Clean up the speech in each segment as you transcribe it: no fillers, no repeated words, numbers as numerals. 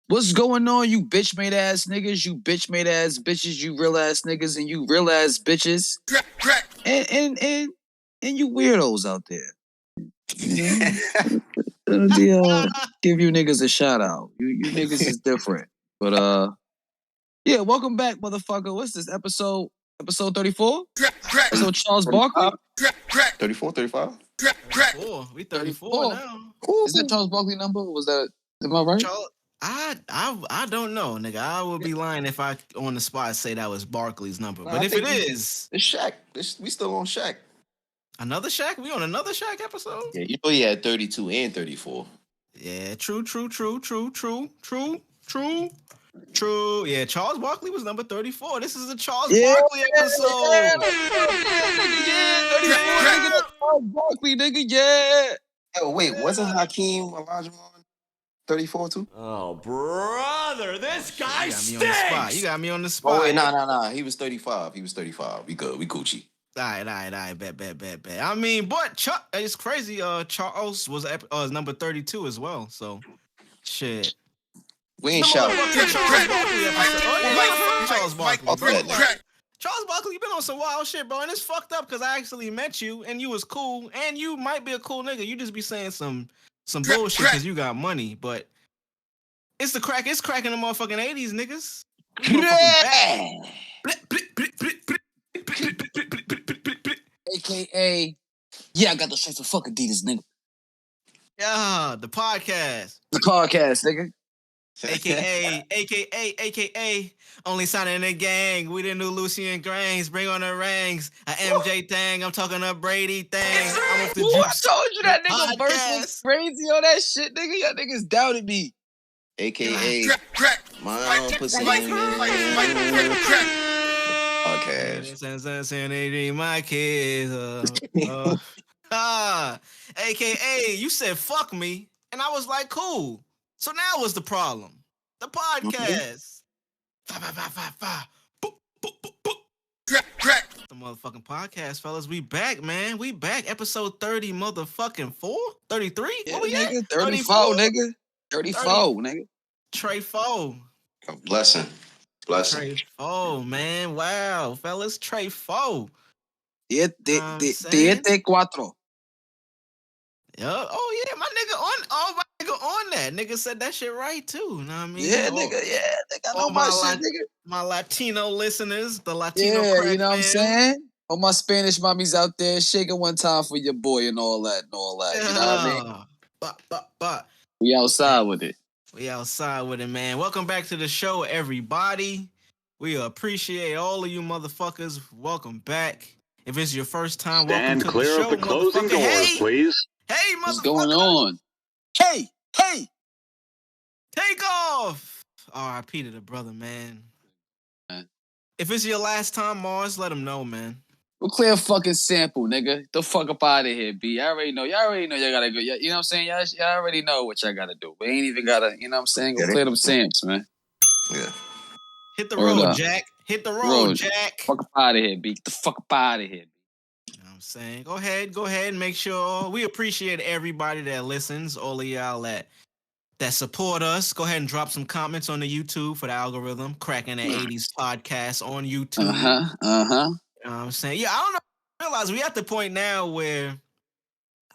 What's going on, you bitch made ass niggas, you bitch made ass bitches, you real ass niggas, and you real ass bitches, and you weirdos out there. You know, give you niggas a shout out. You niggas is different, but yeah. Welcome back, motherfucker. What's this episode? Episode 34. So Charles Barkley. 34, 35. 34. We 34 now. Is that Charles Barkley number? Was that? Am I right? Charles, I don't know, nigga. I would be lying if I on the spot say that was Barkley's number. But if it is, it's Shaq. We still on Shaq. Another Shaq? We on another Shaq episode? Yeah, you know he had 32 and 34. Yeah, true. Yeah, Charles Barkley was number 34. This is a Charles Barkley episode. Yeah, Charles Barkley, nigga, yeah. Yo, wait, wasn't Hakeem Olajuwon 34 too? Oh, brother, this guy stinks. You got me on the spot. Oh, wait, nah. He was 35. We good. We Gucci. All right. Bet. I mean, but it's crazy. Charles was number 32 as well. So, shit. We ain't shouting. Charles Barkley. Charles Barkley, you been on some wild shit, bro, and it's fucked up because I actually met you and you was cool, and you might be a cool nigga. You just be saying some bullshit because you got money, but it's the crack. It's cracking the motherfucking 80's, niggas. AKA, yeah, I got those shirts of fuck Adidas, nigga. Yeah, the podcast. The podcast, nigga. AKA, only signing in the gang. We the new Lucian Grains. Bring on the rings. A MJ thing. I'm talking a Brady thing. I'm off the I told you that nigga verse was crazy on that shit, nigga. Y'all niggas doubted me. AKA, my pussy. Okay. My kids. AKA, you said fuck me, and I was like, cool. So now what's the problem? The podcast. The motherfucking podcast, fellas. We back, man. We back. Episode 30 motherfucking 4? 33? Yeah, what we nigga, at? 34, nigga. 34, nigga. Trey 4. A blessing. Trey 4, man. Wow, fellas. Trey 4. Siete, cuatro. Yeah. Oh yeah, my nigga on that. Nigga said that shit right too. You know what I mean? Yeah, nigga. I know my shit, nigga. My Latino listeners, the Latino yeah, crack you know what I'm fans. saying? All my Spanish mommies out there, shaking one time for your boy and all that. You know what I mean? We outside with it. We outside with it, man. Welcome back to the show, everybody. We appreciate all of you motherfuckers. Welcome back. If it's your first time, welcome to the show. Stand clear of the closing doors, please. Hey, motherfucker. What's going on? Hey! Take off! R.I.P. to the brother, man. If it's your last time, Marz, let him know, man. We'll clear a fucking sample, nigga. The fuck up out of here, B. Y'all already know y'all gotta go. You know what I'm saying? Y'all already know what y'all gotta do. We ain't even gotta, you know what I'm saying? Go clear them samps, man. Yeah. Hit the road, Jack. Hit the road, Jack. Fuck up out of here, B. Get the fuck up out of here. You know what I'm saying? Go ahead and make sure we appreciate everybody that listens, all of y'all that support us. Go ahead and drop some comments on the YouTube for the algorithm. Cracking the 80's podcast on YouTube. You know what I'm saying? Yeah, I don't know. I realize we're at the point now where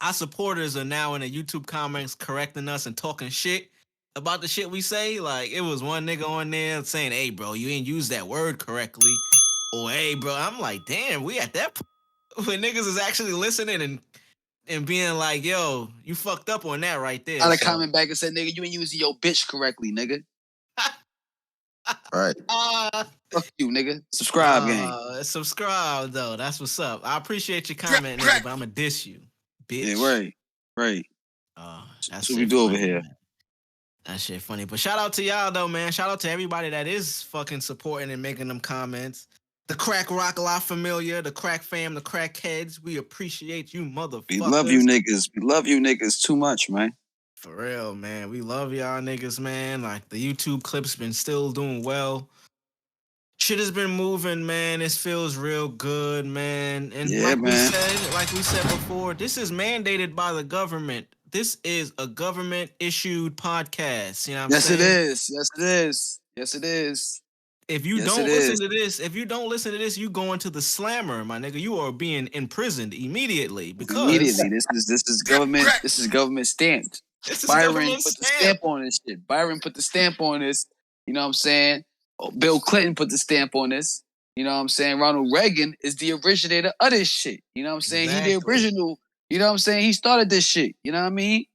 our supporters are now in the YouTube comments correcting us and talking shit about the shit we say. Like, it was one nigga on there saying, hey, bro, you ain't used that word correctly. Or, hey, bro, I'm like, damn, we at that point when niggas is actually listening and being like, yo, you fucked up on that right there. I comment back and said, nigga, you ain't using your bitch correctly, nigga. Right. Fuck you, nigga. Subscribe, gang. Subscribe, though. That's what's up. I appreciate your comment, nigga, but I'm going to diss you, bitch. Yeah, right. That's what we do over here. Man. That shit funny. But shout out to y'all, though, man. Shout out to everybody that is fucking supporting and making them comments. The Crack Rock La Familia, the Crack Fam, the Crack Heads. We appreciate you, motherfuckers. We love you niggas. We love you niggas too much, man. For real, man. We love y'all niggas, man. Like, the YouTube clips been still doing well. Shit has been moving, man. This feels real good, man. And yeah, like we said before, this is mandated by the government. this is a government-issued podcast. You know what I'm Yes, saying? it is. Yes, it is. Yes, it is. If you Yes, don't it listen is. to this, you go into the slammer, my nigga. You are being imprisoned immediately because Immediately. This is government. This is government stamped. this is Byron government put the stamp. stamp on this shit. Byron put the stamp on this. You know what I'm saying? Bill Clinton put the stamp on this. You know what I'm saying? Ronald Reagan is the originator of this shit. You know what I'm saying? He the Exactly. original. You know what I'm saying? He started this shit. You know what I mean?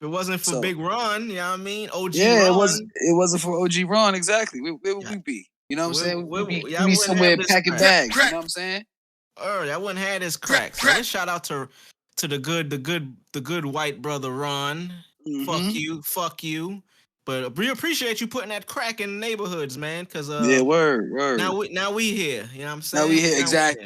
If it wasn't for So Big Ron, you know what I mean? OG yeah, Ron. it wasn't for OG Ron, exactly. Where would Yeah, we be? You know what I'm saying? We I be wouldn't have somewhere this packing crack. bags. You know what I'm saying? I wouldn't have this crack. So let's shout out to the good white brother Ron. Mm-hmm. Fuck you. But we appreciate you putting that crack in the neighborhoods, man. Cause Yeah, word. now we here. You know what I'm Now saying? we here. Now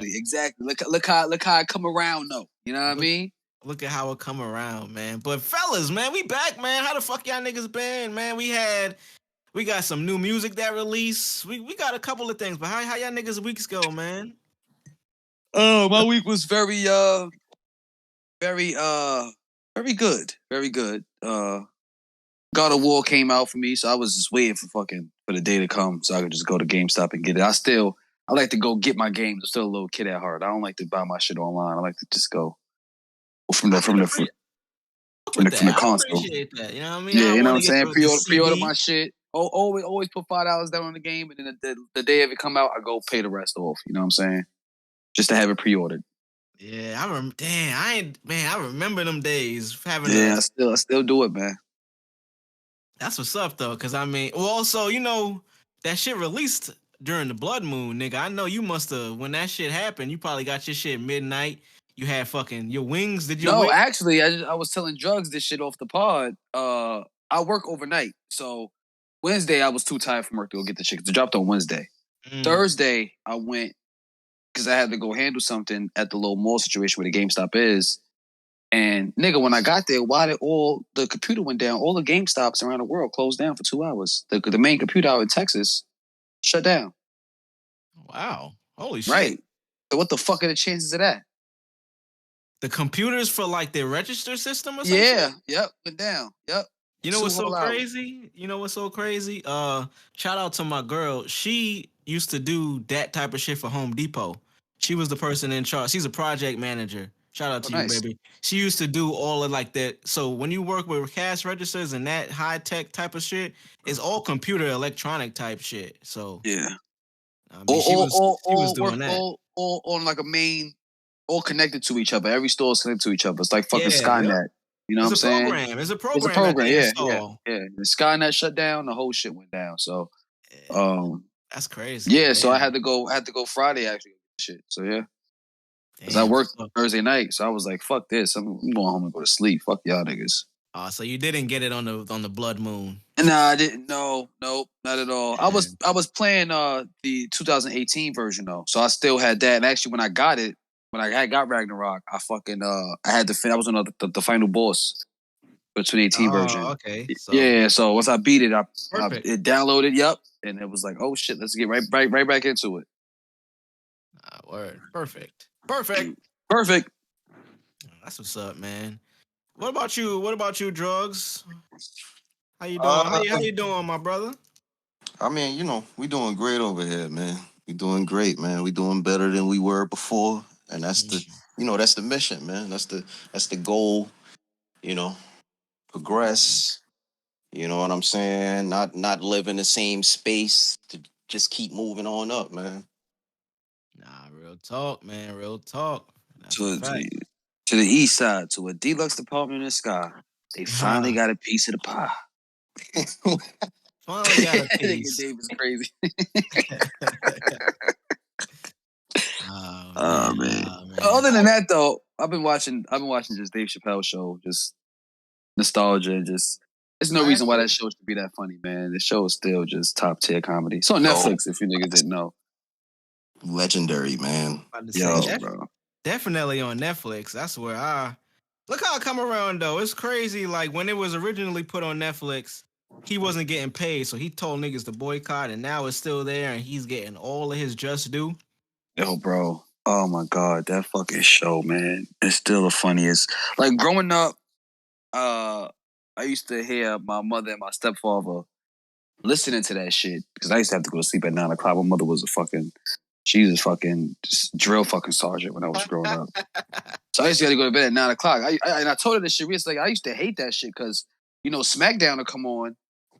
we here. Exactly. Look how it come around though. You know what I mean? Look at how it come around, man. But fellas, man, we back, man. How the fuck y'all niggas been, man? We got some new music that released. We got a couple of things, but how y'all niggas weeks go, man? Oh, my week was very very good. Very good. God of War came out for me, so I was just waiting for the day to come so I could just go to GameStop and get it. I like to go get my games. I'm still a little kid at heart. I don't like to buy my shit online. I like to just go from the console. I appreciate that. You know what I mean? Yeah, I you know what want I'm to get saying? the Pre-order CD. my shit. Always put $5 down on the game, and then the day of it come out, I go pay the rest off. You know what I'm saying? Just to have it pre-ordered. Yeah, I remember them days having. Yeah, I still do it, man. That's what's up though, because I mean, well, also that shit released during the blood moon, nigga. I know you must have when that shit happened. You probably got your shit midnight. You had fucking your wings. Did your No, wings? actually, I was telling Drvgz this shit off the pod. I work overnight, so Wednesday I was too tired from work to go get the shit. It dropped on Wednesday. Thursday I went because I had to go handle something at the little mall situation where the GameStop is. And nigga, when I got there, why did the computer went down? All the GameStops around the world closed down for 2 hours. The main computer out in Texas shut down. Wow, holy shit! Right. So what the fuck are the chances of that? The computers for like their register system or something? Yeah. Yep. Went down. Yep. You know what's so crazy? Shout out to my girl. She used to do that type of shit for Home Depot. She was the person in charge. She's a project manager. Shout out to you, nice. baby. She used to do all of like that. So when you work with cash registers and that high tech type of shit, it's all computer electronic type shit. So yeah, I mean, she was doing that. All on like a main, all connected to each other. Every store is connected to each other. It's like fucking Skynet. Yep. You know what I'm saying? It's a program. It's a program. Yeah. The Skynet shut down. The whole shit went down. So, that's crazy. Yeah. Damn. So I had to go Friday actually. Shit. So yeah. Because I worked Thursday night, so I was like, "Fuck this! I'm going home and go to sleep. Fuck y'all niggas." So you didn't get it on the blood moon? Nah, I didn't. No, nope, not at all. Yeah. I was playing the 2018 version though, so I still had that. And actually, when I got got Ragnarok, I fucking I had to. I was on the final boss for the 2018 version. Okay. So once I beat it, it downloaded. Yep, and it was like, oh shit, let's get right back into it. Word. Perfect. That's what's up, man. What about you? Drvgz? How you doing? How you doing, my brother? I mean, we doing great over here, man. We doing great, man. We doing better than we were before, and that's that's the mission, man. That's the goal. Progress. You know what I'm saying? Not live in the same space to just keep moving on up, man. Nah, real talk, man. Real talk. That's to the east side, to a deluxe apartment in the sky. They finally got a piece of the pie. Finally got a piece. Dave is crazy. Man. Other than that, though, I've been watching just Dave Chappelle show, just nostalgia, just. There's no reason why that show should be that funny, man. The show is still just top tier comedy. It's on Netflix, if you niggas didn't know. Legendary, man. Bro. Definitely on Netflix. That's where look how I come around though. It's crazy. Like when it was originally put on Netflix, he wasn't getting paid, so he told niggas to boycott, and now it's still there, and he's getting all of his just due. Yo, bro. Oh my God, that fucking show, man. It's still the funniest. Like growing up, I used to hear my mother and my stepfather listening to that shit because I used to have to go to sleep at 9 o'clock. My mother was she was a fucking drill fucking sergeant when I was growing up. So I used to have to go to bed at 9 o'clock. And I told her this shit. We was like, I used to hate that shit because, SmackDown would come on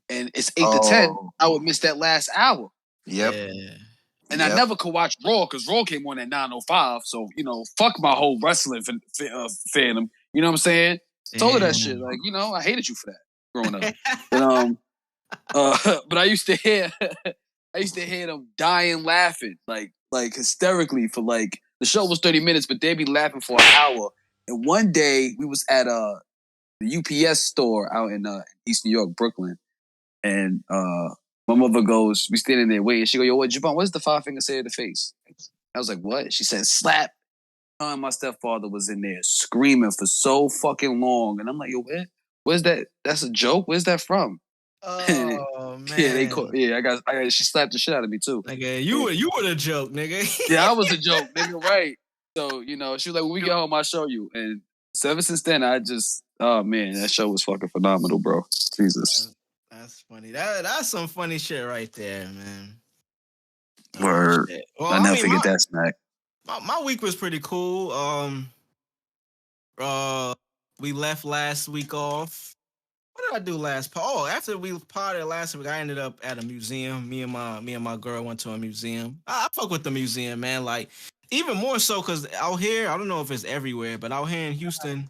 and it's 8 to 10. I would miss that last hour. Yep. Yeah. And I never could watch Raw because Raw came on at 9:05. So, fuck my whole wrestling fandom. You know what I'm saying? Told her that shit. Like, I hated you for that growing up. But I used to hear them dying laughing, like hysterically for like the show was 30 minutes, but they'd be laughing for an hour. And one day we was at the UPS store out in East New York, Brooklyn, and my mother goes, we standing there waiting. She go, yo, what, Javon, what's the 5-finger say to the face? I was like, what? She said, slap. And my stepfather was in there screaming for so fucking long. And I'm like, yo, where's that? That's a joke? Where's that from? Oh man. She slapped the shit out of me too. Nigga, you were the joke, nigga. Yeah, I was a joke, nigga, right. So, she was like, when we get home, I'll show you. And so ever since then, oh man, that show was fucking phenomenal, bro. Jesus. That's funny. That's some funny shit right there, man. Word. Well, I'll never forget that snack. My week was pretty cool. We left last week off. What did I do last? After we partied last week, I ended up at a museum. Me and my girl went to a museum. I fuck with the museum, man. Like even more so because out here, I don't know if it's everywhere, but out here in Houston,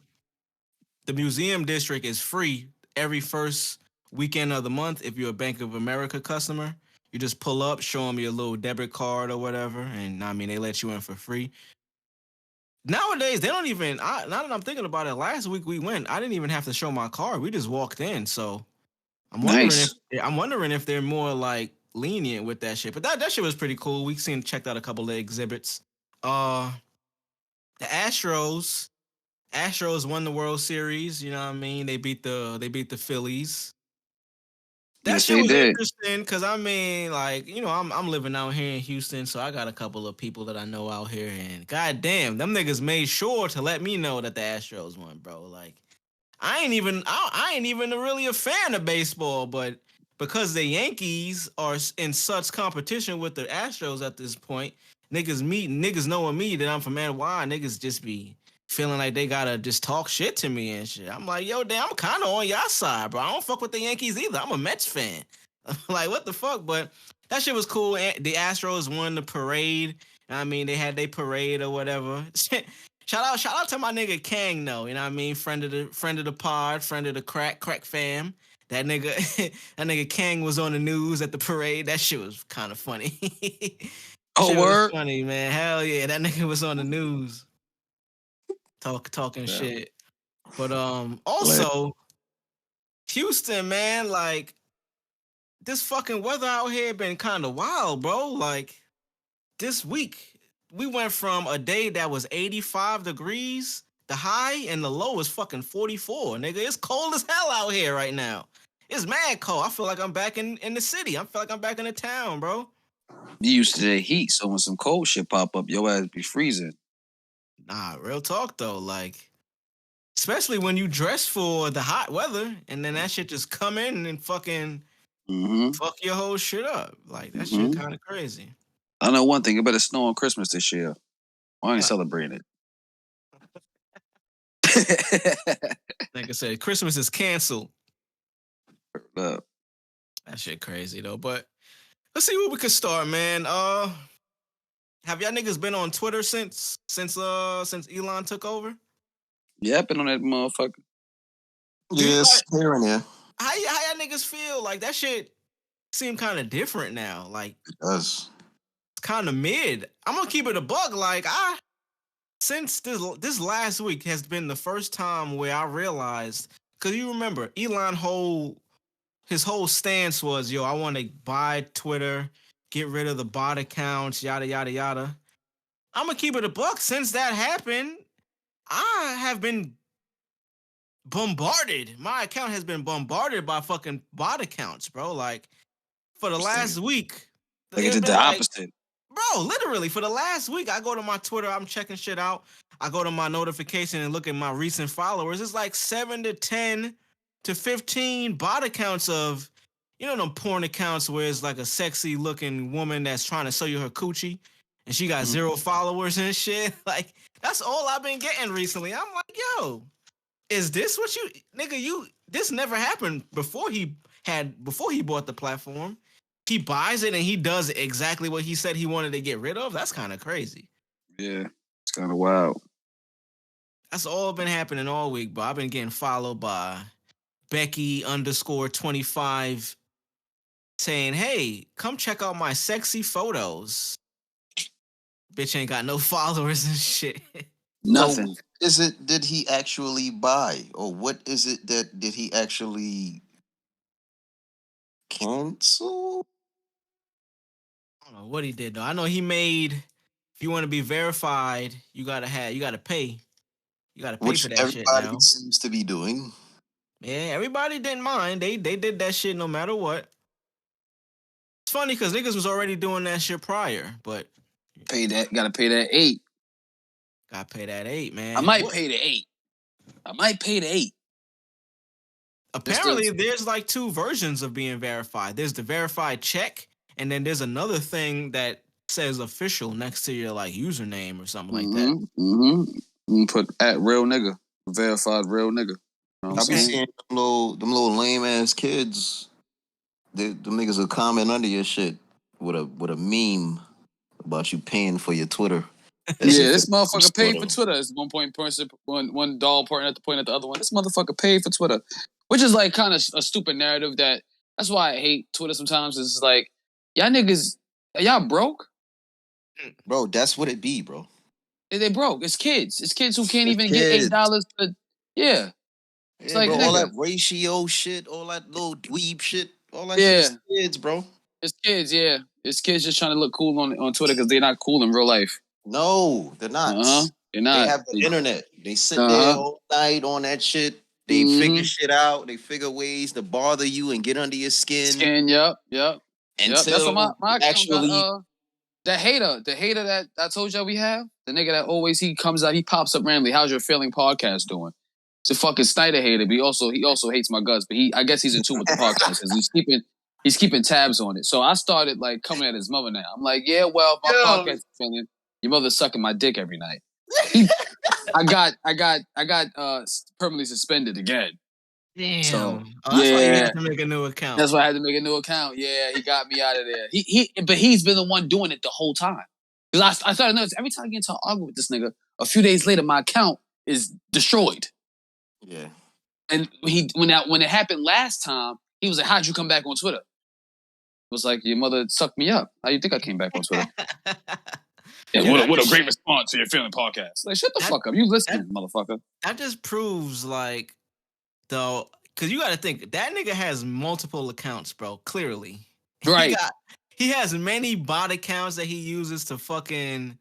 the museum district is free every first weekend of the month. If you're a Bank of America customer, you just pull up, show them your little debit card or whatever, and they let you in for free. Nowadays, they don't even. Now that I'm thinking about it, last week we went. I didn't even have to show my card. We just walked in. So I'm wondering if they're more like lenient with that shit. But that shit was pretty cool. We checked out a couple of exhibits. The Astros won the World Series. You know what I mean? They beat the Phillies. That shit was interesting because I'm living out here in Houston, so I got a couple of people that I know out here, and goddamn, them niggas made sure to let me know that the Astros won, bro. Like, I ain't even really a fan of baseball, but because the Yankees are in such competition with the Astros at this point, niggas knowing me that I'm from NY, niggas just be feeling like they gotta just talk shit to me and shit. I'm like, yo, damn, I'm kind of on your side, bro. I don't fuck with the Yankees either. I'm a Mets fan. Like, what the fuck? But that shit was cool. The Astros won the parade. They had their parade or whatever. Shout out to my nigga Kang, though. You know what I mean? Friend of the pod, friend of the crack fam. That nigga Kang was on the news at the parade. That shit was kind of funny. Oh, word? Funny, man. Hell yeah, that nigga was on the news. Talking shit. But also Houston, man, like this fucking weather out here been kind of wild, bro. Like this week we went from a day that was 85 degrees, the high, and the low is fucking 44, nigga. It's cold as hell out here right now. It's mad cold. I feel like I'm back in the city. I feel like I'm back in the town, bro. You used to the heat, so when some cold shit pop up, your ass be freezing. Nah, real talk though, like especially when you dress for the hot weather and then that shit just come in and fucking fuck your whole shit up. Like that shit kind of crazy. I know one thing, it better snow on Christmas this year. I ain't celebrating it. Like I said, Christmas is canceled. That shit crazy though. But let's see where we could start, man. Have y'all niggas been on Twitter since Elon took over? Yeah, I've been on that motherfucker. Yes, here and there. How y'all niggas feel? Like that shit seem kind of different now. Like it does. It's kind of mid. I'm gonna keep it a buck. Like since this last week has been the first time where I realized, because you remember Elon his whole stance was, yo, I want to buy Twitter, get rid of the bot accounts, yada, yada, yada. I'm going to keep it a buck. Since that happened, I have been bombarded. My account has been bombarded by fucking bot accounts, bro. Like, for the last week. Like, it did the opposite. Bro, literally, for the last week, I go to my Twitter, I'm checking shit out. I go to my notification and look at my recent followers. It's like 7 to 10 to 15 bot accounts of, you know, them porn accounts where it's like a sexy looking woman that's trying to sell you her coochie and she got 0 followers and shit. Like, that's all I've been getting recently. I'm like, yo, is this what you, nigga, this never happened before he bought the platform. He buys it and he does exactly what he said he wanted to get rid of. That's kind of crazy. Yeah, it's kind of wild. That's all been happening all week, but I've been getting followed by Becky_25 saying, hey, come check out my sexy photos. Bitch ain't got no followers and shit. Nothing. So did he actually buy? Or what is it that did he actually cancel? I don't know what he did though. I know he made, if you want to be verified, you gotta pay. You gotta pay Which for that shit everybody now. seems to be doing. Yeah, everybody didn't mind. They did that shit no matter what. It's funny because niggas was already doing that shit prior, but Gotta pay that 8. gotta pay that 8, man. I might pay the 8. Apparently, there's like 2 versions of being verified. There's the verified check, and then there's another thing that says official next to your like username or something like that. Put at real nigga, verified real nigga. You know I be seeing them little lame ass kids. Them niggas will comment under your shit with a meme about you paying for your Twitter. Yeah, this motherfucker paid for Twitter. It's one doll pointing at the other one. This motherfucker paid for Twitter, which is like kind of a stupid narrative. That's why I hate Twitter sometimes. It's like y'all niggas, y'all broke. Bro, that's what it be, bro. They broke. It's kids. It's kids who can't even get $8. Yeah. It's like, bro, nigga. all that ratio shit, all that little dweeb shit, all that shit is kids, bro. It's kids, yeah. It's kids just trying to look cool on Twitter because they're not cool in real life. No, they're not. They're not. They have the internet. They sit there all night on that shit. They figure shit out. They figure ways to bother you and get under your skin. Yep. Until That's what my actually got, the hater that I told y'all we have, the nigga that always he comes out, he pops up randomly. How's your failing podcast doing? It's a fucking Snyder hater, but he also hates my guts. But I guess he's in tune with the podcast because he's keeping tabs on it. So I started like coming at his mother now. I'm like, yeah, well, my podcast is failing. Your mother's sucking my dick every night. I got permanently suspended again. Damn. So, that's why you had to make a new account. That's why I had to make a new account. Yeah, he got me out of there. But he's been the one doing it the whole time. Because I started noticing every time I get into an argument with this nigga, a few days later my account is destroyed. Yeah. And when it happened last time, he was like, "How'd you come back on Twitter?" It was like, "Your mother sucked me up. How you think I came back on Twitter?" What a great response to your feeling podcast. Like, shut the fuck up. You listening, motherfucker. That just proves, like, though, because you got to think, that nigga has multiple accounts, bro, clearly. Right. He has many bot accounts that he uses to fucking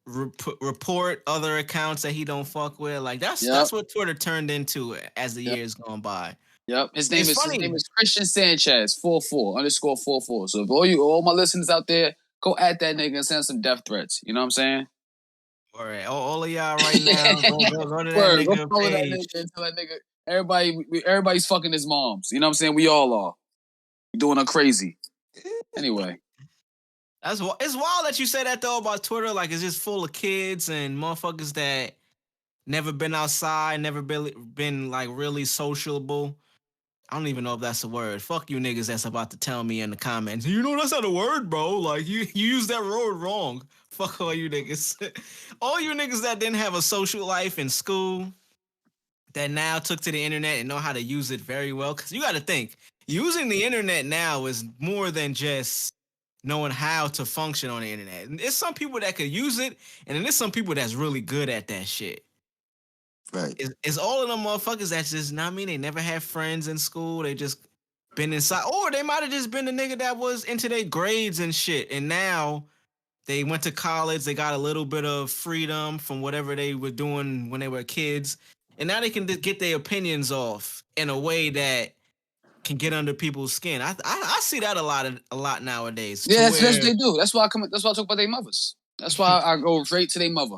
report other accounts that he don't fuck with. Like, that's what Twitter turned into as the years gone by. Yep. His name is Christian Sanchez, 44_44. So if all my listeners out there, go at that nigga and send some death threats. You know what I'm saying? All right. All of y'all right now, go to that nigga go follow that nigga and tell that nigga, everybody's fucking his moms. You know what I'm saying? We all are. We're doing her crazy. Anyway. It's wild that you say that, though, about Twitter. Like, it's just full of kids and motherfuckers that never been outside, never been like, really sociable. I don't even know if that's a word. Fuck you niggas that's about to tell me in the comments, you know, that's not a word, bro. Like, you used that word wrong. Fuck all you niggas. All you niggas that didn't have a social life in school that now took to the internet and know how to use it very well. Because you got to think, using the internet now is more than just knowing how to function on the internet. And there's some people that could use it, and then there's some people that's really good at that shit. Right. It's all of them motherfuckers that's just, not me, they never had friends in school. They just been inside. Or they might have just been the nigga that was into their grades and shit. And now they went to college. They got a little bit of freedom from whatever they were doing when they were kids. And now they can just get their opinions off in a way that can get under people's skin. I see that a lot nowadays. Yeah, that's they do. That's why I talk about their mothers. That's why I go straight to their mother.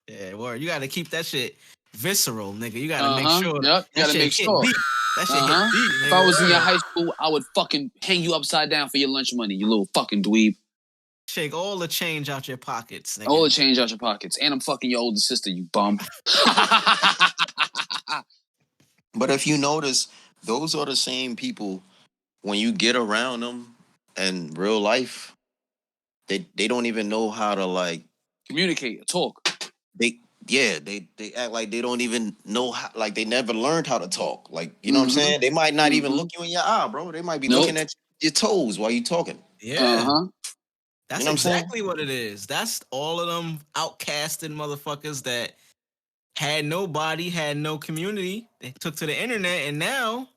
Yeah, word. You got to keep that shit visceral, nigga. You got to make sure. Yep, you got to make sure. Deep. That shit hit deep, nigga. If I was in your high school, I would fucking hang you upside down for your lunch money, you little fucking dweeb. Shake all the change out your pockets, nigga. All the change out your pockets. And I'm fucking your older sister, you bum. But if you notice, those are the same people, when you get around them in real life, they don't even know how to, like, communicate, talk. They act like they don't even know how, like they never learned how to talk. Like, you know what I'm saying? They might not even look you in your eye, bro. They might be looking at your toes while you talking. Yeah. That's you know exactly what it is. That's all of them outcasted motherfuckers that had nobody, had no community. They took to the internet, and now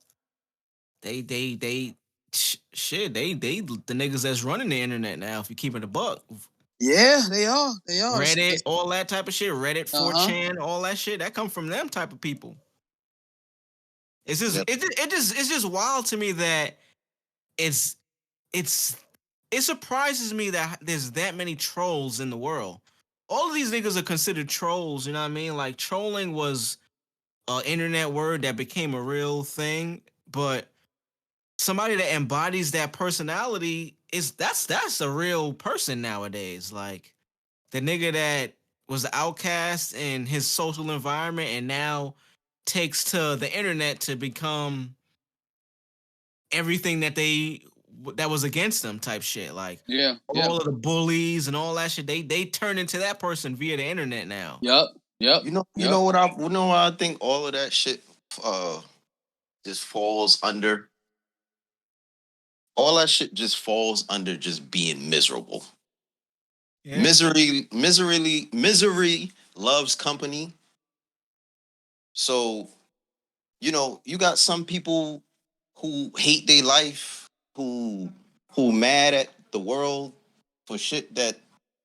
they the niggas that's running the internet now. If you keep it a buck. Yeah, they are. Reddit, all that type of shit. Reddit, 4chan, all that shit. That come from them type of people. It's just it's just wild to me that it surprises me that there's that many trolls in the world. All of these niggas are considered trolls, you know what I mean? Like, trolling was an internet word that became a real thing, but somebody that embodies that personality that's a real person nowadays. Like, the nigga that was the outcast in his social environment and now takes to the internet to become everything that was against them type shit. Like, all of the bullies and all that shit, they turn into that person via the internet now. Yep. You know what I think all of that shit just falls under? All that shit just falls under just being miserable. Yeah. Misery loves company. So, you know, you got some people who hate their life, who mad at the world for shit that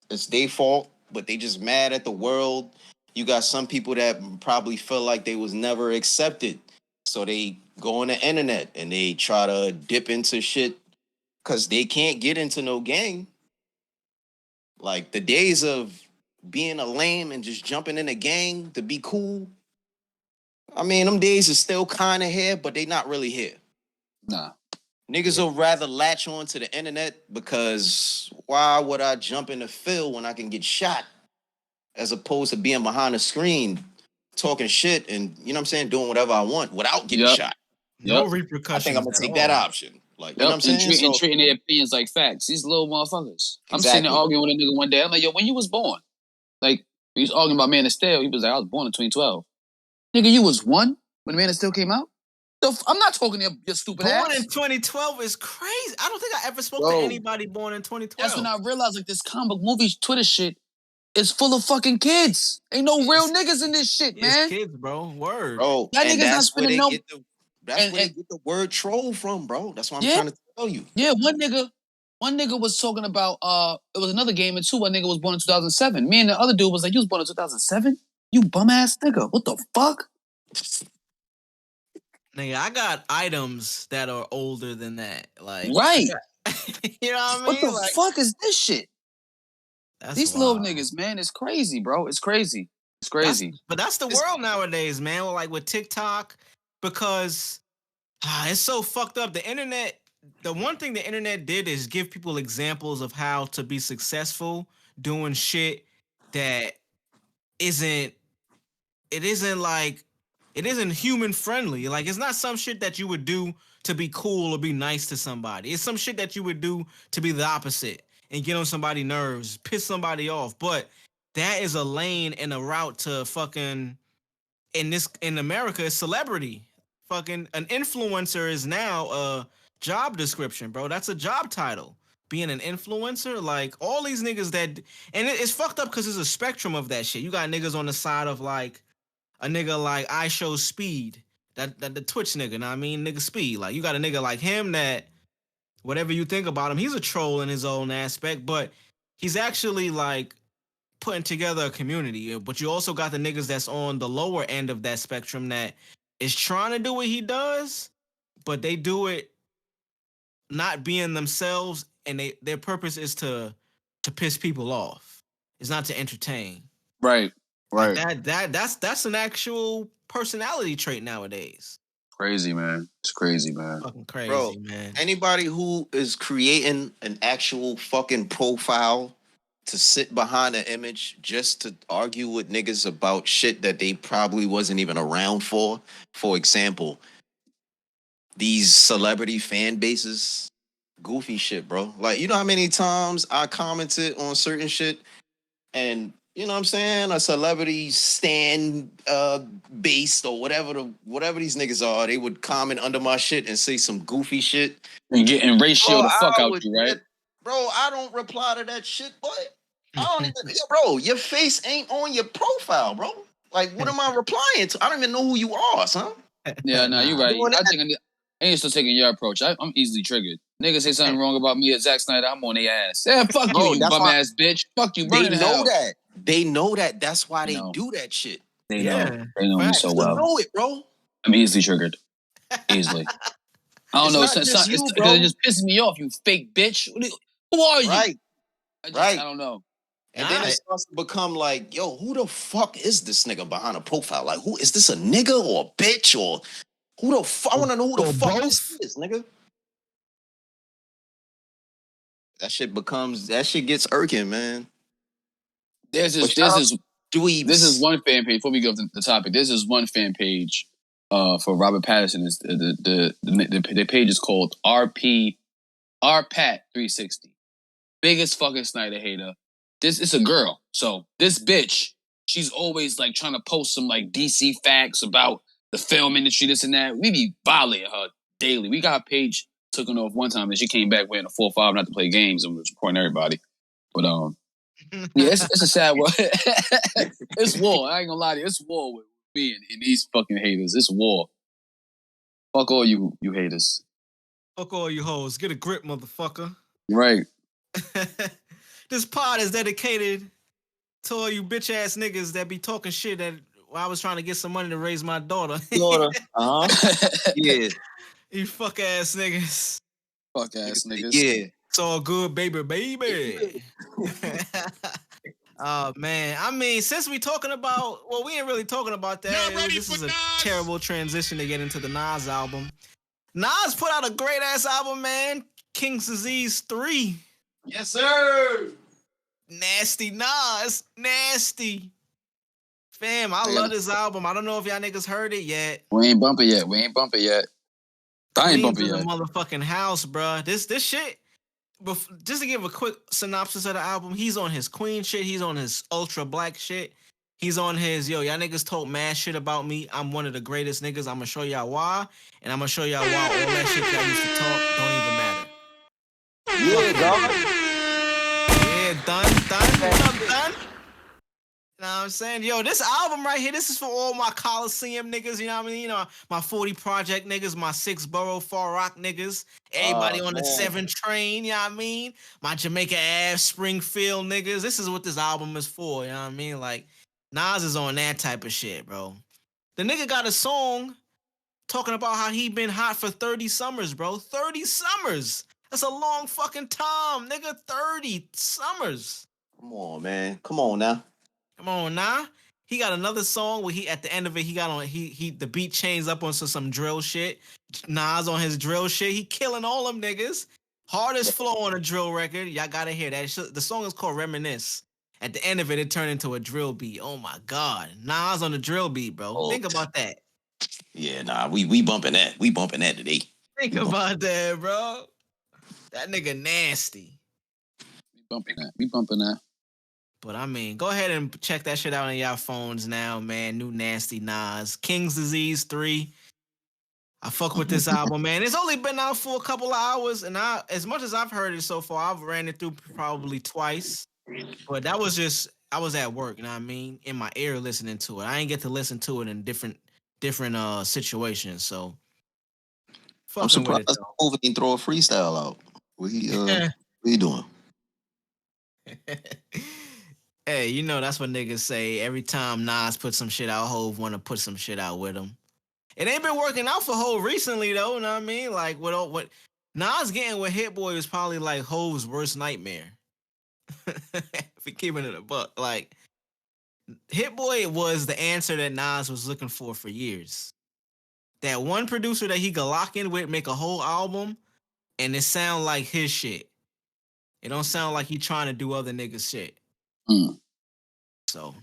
it's their fault, but they just mad at the world. You got some people that probably feel like they was never accepted, so they go on the internet and they try to dip into shit because they can't get into no gang. Like, the days of being a lame and just jumping in a gang to be cool, I mean, them days are still kind of here, but they not really here. Nah. Niggas will rather latch on to the internet because why would I jump in the field when I can get shot, as opposed to being behind a screen talking shit and, you know what I'm saying, doing whatever I want without getting shot. No repercussions. I think I'm going to take that option. Like, you know what I'm saying? And treating their opinions like facts. These little motherfuckers. I'm sitting there arguing with a nigga one day. I'm like, yo, when you was born? Like, he was arguing about Man of Steel. He was like, I was born in 2012. Nigga, you was 1 when Man of Steel came out? I'm not talking to your stupid ass. Born in 2012 is crazy. I don't think I ever spoke to anybody born in 2012. That's when I realized, like, this comic movie Twitter shit is full of fucking kids. Ain't no real niggas in this shit, man. It's kids, bro. Word. Bro, that niggas not spending no... That's where they get the word troll from, bro. That's what I'm trying to tell you. Yeah, one nigga was talking about, it was another game, and one nigga was born in 2007. Me and the other dude was like, you was born in 2007? You bum-ass nigga. What the fuck? Nigga, I got items that are older than that. Like, right. You know what I mean? What the fuck is this shit? These wild. little niggas, man, it's crazy, bro. It's crazy. It's crazy. But that's the world nowadays, man. Like, with TikTok, because it's so fucked up. The internet, the one thing the internet did is give people examples of how to be successful doing shit that isn't human friendly. Like, it's not some shit that you would do to be cool or be nice to somebody. It's some shit that you would do to be the opposite and get on somebody's nerves, piss somebody off. But that is a lane and a route to fucking, in America, it's celebrity. Fucking an influencer is now a job description, bro. That's a job title. Being an influencer, like, all these niggas that, and it's fucked up because there's a spectrum of that shit. You got niggas on the side of, like, a nigga like I Show Speed, that the Twitch nigga, know what I mean? Nigga Speed. Like, you got a nigga like him that, whatever you think about him, he's a troll in his own aspect, but he's actually, like, putting together a community. But you also got the niggas that's on the lower end of that spectrum that is trying to do what he does, but they do it not being themselves, and their purpose is to piss people off. It's not to entertain. Right. Like that's an actual personality trait nowadays. Crazy, man. It's crazy, man. Fucking crazy, Bro, man. anybody who is creating an actual fucking profile to sit behind an image just to argue with niggas about shit that they probably wasn't even around for example, these celebrity fan bases, goofy shit, bro. Like, you know how many times I commented on certain shit and you know what I'm saying? A celebrity stand based or whatever these niggas are, they would comment under my shit and say some goofy shit. And getting ratio the fuck out you, right? Bro, I don't reply to that shit, boy. I don't even, bro, your face ain't on your profile, bro. Like, what am I replying to? I don't even know who you are, son. Yeah, no, you're right. I think I ain't still taking your approach. I'm easily triggered. Niggas say something wrong about me at Zack Snyder, I'm on their ass. Yeah, fuck Bro, you bum ass bitch. Fuck you, burn in hell. They know that. That's why they do that shit. They know. They know me so well. They know it, bro. I'm easily triggered. Easily. I don't know. It just pisses me off, you fake bitch. Who are you? Right. I don't know. And then it starts to become like, yo, who the fuck is this nigga behind a profile? Like, who is this, a nigga or a bitch or who the fuck? I want to know who the fuck this is, nigga. That shit gets irking, man. This is one fan page. Before we go to the topic, this is one fan page for Robert Pattinson. The page is called RP RPat 360. Biggest fucking Snyder hater. This is a girl. So this bitch, she's always like trying to post some like DC facts about the film industry, this and that. We be violating her daily. We got a page taken off one time and she came back wearing a 4-5 not to play games and was reporting everybody. But yeah, it's a sad world. It's war. I ain't gonna lie to you. It's war with me and these fucking haters. It's war. Fuck all you haters. Fuck all you hoes. Get a grip, motherfucker. Right. This pod is dedicated to all you bitch ass niggas that be talking shit that I was trying to get some money to raise my daughter. Yeah. You fuck ass niggas. Fuck ass niggas. Yeah. It's all good, baby. Oh, man. I mean, since we talking about, well, we ain't really talking about that. This is a terrible transition to get into the Nas album. Nas put out a great ass album, man. King's Disease 3. Yes, sir. Nasty Nas. Nasty. Fam, I love this album. I don't know if y'all niggas heard it yet. We ain't bump it yet. I ain't bump it yet. In the motherfucking house, bruh. This shit. Just to give a quick synopsis of the album, he's on his Queen shit. He's on his ultra black shit. He's on his, y'all niggas talk mad shit about me. I'm one of the greatest niggas. I'm gonna show y'all why. And I'm gonna show y'all why all that shit y'all used to talk don't even matter. Yeah, dog. Yeah, done. What up, done? You know what I'm saying? Yo, this album right here, this is for all my Coliseum niggas, you know what I mean? You know, my 40 Project niggas, my 6 Borough Far Rock niggas, everybody on the 7 train, you know what I mean? My Jamaica Ave, Springfield niggas. This is what this album is for, you know what I mean? Like, Nas is on that type of shit, bro. The nigga got a song talking about how he been hot for 30 summers, bro. 30 summers. That's a long fucking time, nigga. 30 summers. Come on, man. Come on now. He got another song where he at the end of it the beat chains up on some drill shit. Nas on his drill shit. He killing all them niggas. Hardest flow on a drill record. Y'all gotta hear that. The song is called Reminisce. At the end of it, it turned into a drill beat. Oh my God. Nas on the drill beat, bro. Oh. Think about that. Yeah, nah, we bumping that. We bumping that today. Think about that, bro. That nigga nasty. We bumping that. But I mean, go ahead and check that shit out on y'all phones now, man. New Nasty Nas. King's Disease 3. I fuck with this album, man. It's only been out for a couple of hours, and as much as I've heard it so far, I've ran it through probably twice. But that was just, I was at work, you know what I mean? In my ear listening to it. I ain't get to listen to it in different situations, so. I'm surprised Over can throw a freestyle out. What he doing? Hey, you know that's what niggas say. Every time Nas puts some shit out, Hov want to put some shit out with him. It ain't been working out for Hov recently though. You know what I mean? Like what Nas getting with Hit Boy was probably like Hov's worst nightmare. For keeping it a buck, like Hit Boy was the answer that Nas was looking for years. That one producer that he could lock in with, make a whole album, and it sound like his shit. It don't sound like he trying to do other niggas shit. So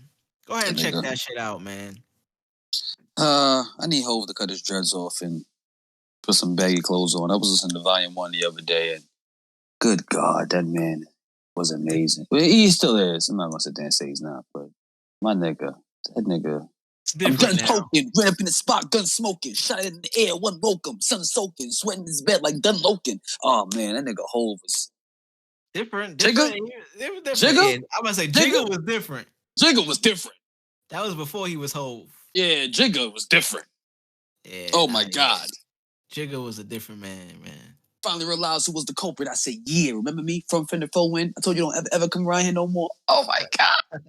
go ahead and check that shit out, man. I need Hov to cut his dreads off and put some baggy clothes on. I was listening to Volume 1 the other day, and good God, that man was amazing. Well, he still is. I'm not going to sit there and say he's not, but my nigga, that nigga. I'm done poking, ran up in the spot, gun smoking, shot it in the air, one woke him, sun soaking, sweating in his bed like done loking. Oh, man, that nigga Hov was different. Jigga? Jigga? I'm going to say Jigga was different. Jigga was different. That was before he was Hov. Yeah, Jigga was different. Yeah. Oh, my God. Jigga was a different man. Finally realized who was the culprit. I said, yeah, remember me from Fender Win? I told you don't ever come around here no more. Oh, my God.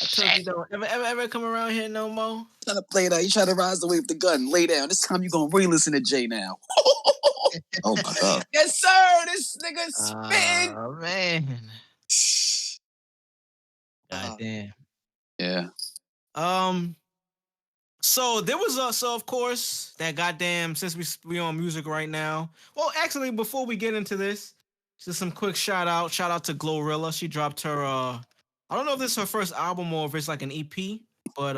I told you don't ever come around here no more. Trying to play that. You try to rise away with the gun. Lay down. This time you're going to really listen to Jay now. Oh, my God. Yes, sir. This nigga spitting. Oh, man. God damn. Yeah. So there was so of course that goddamn, since we on music right now. Well, actually, before we get into this, just some quick shout out to Glorilla. She dropped her I don't know if this is her first album or if it's like an EP, but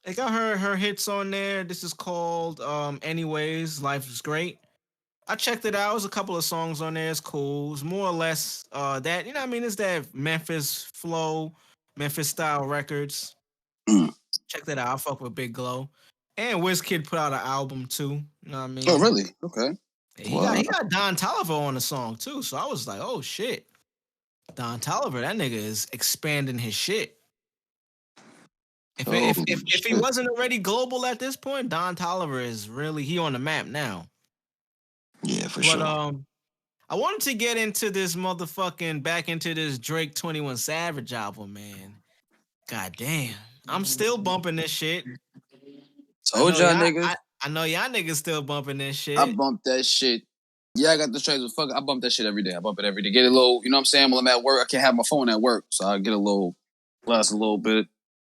they got her hits on there. This is called Anyways, Life is Great. I checked it out. There's a couple of songs on there. It's cool. It's more or less that, you know what I mean? It's that Memphis flow, Memphis style records. Check that out. I fuck with Big Glow. And WizKid put out an album too. You know what I mean? Oh, really? Okay. He got Don Toliver on the song too. So I was like, oh shit. Don Toliver, that nigga is expanding his shit. If he wasn't already global at this point, Don Toliver is really, he on the map now. Yeah, for sure. I wanted to get into this back into this Drake 21 Savage album, man. God damn. I'm still bumping this shit. Told y'all niggas. I know y'all niggas still bumping this shit. I bump that shit. Yeah, I got the trades, but fuck, I bump that shit every day. I bump it every day. Get a little, you know what I'm saying? While I'm at work, I can't have my phone at work, so I get a little, last a little bit.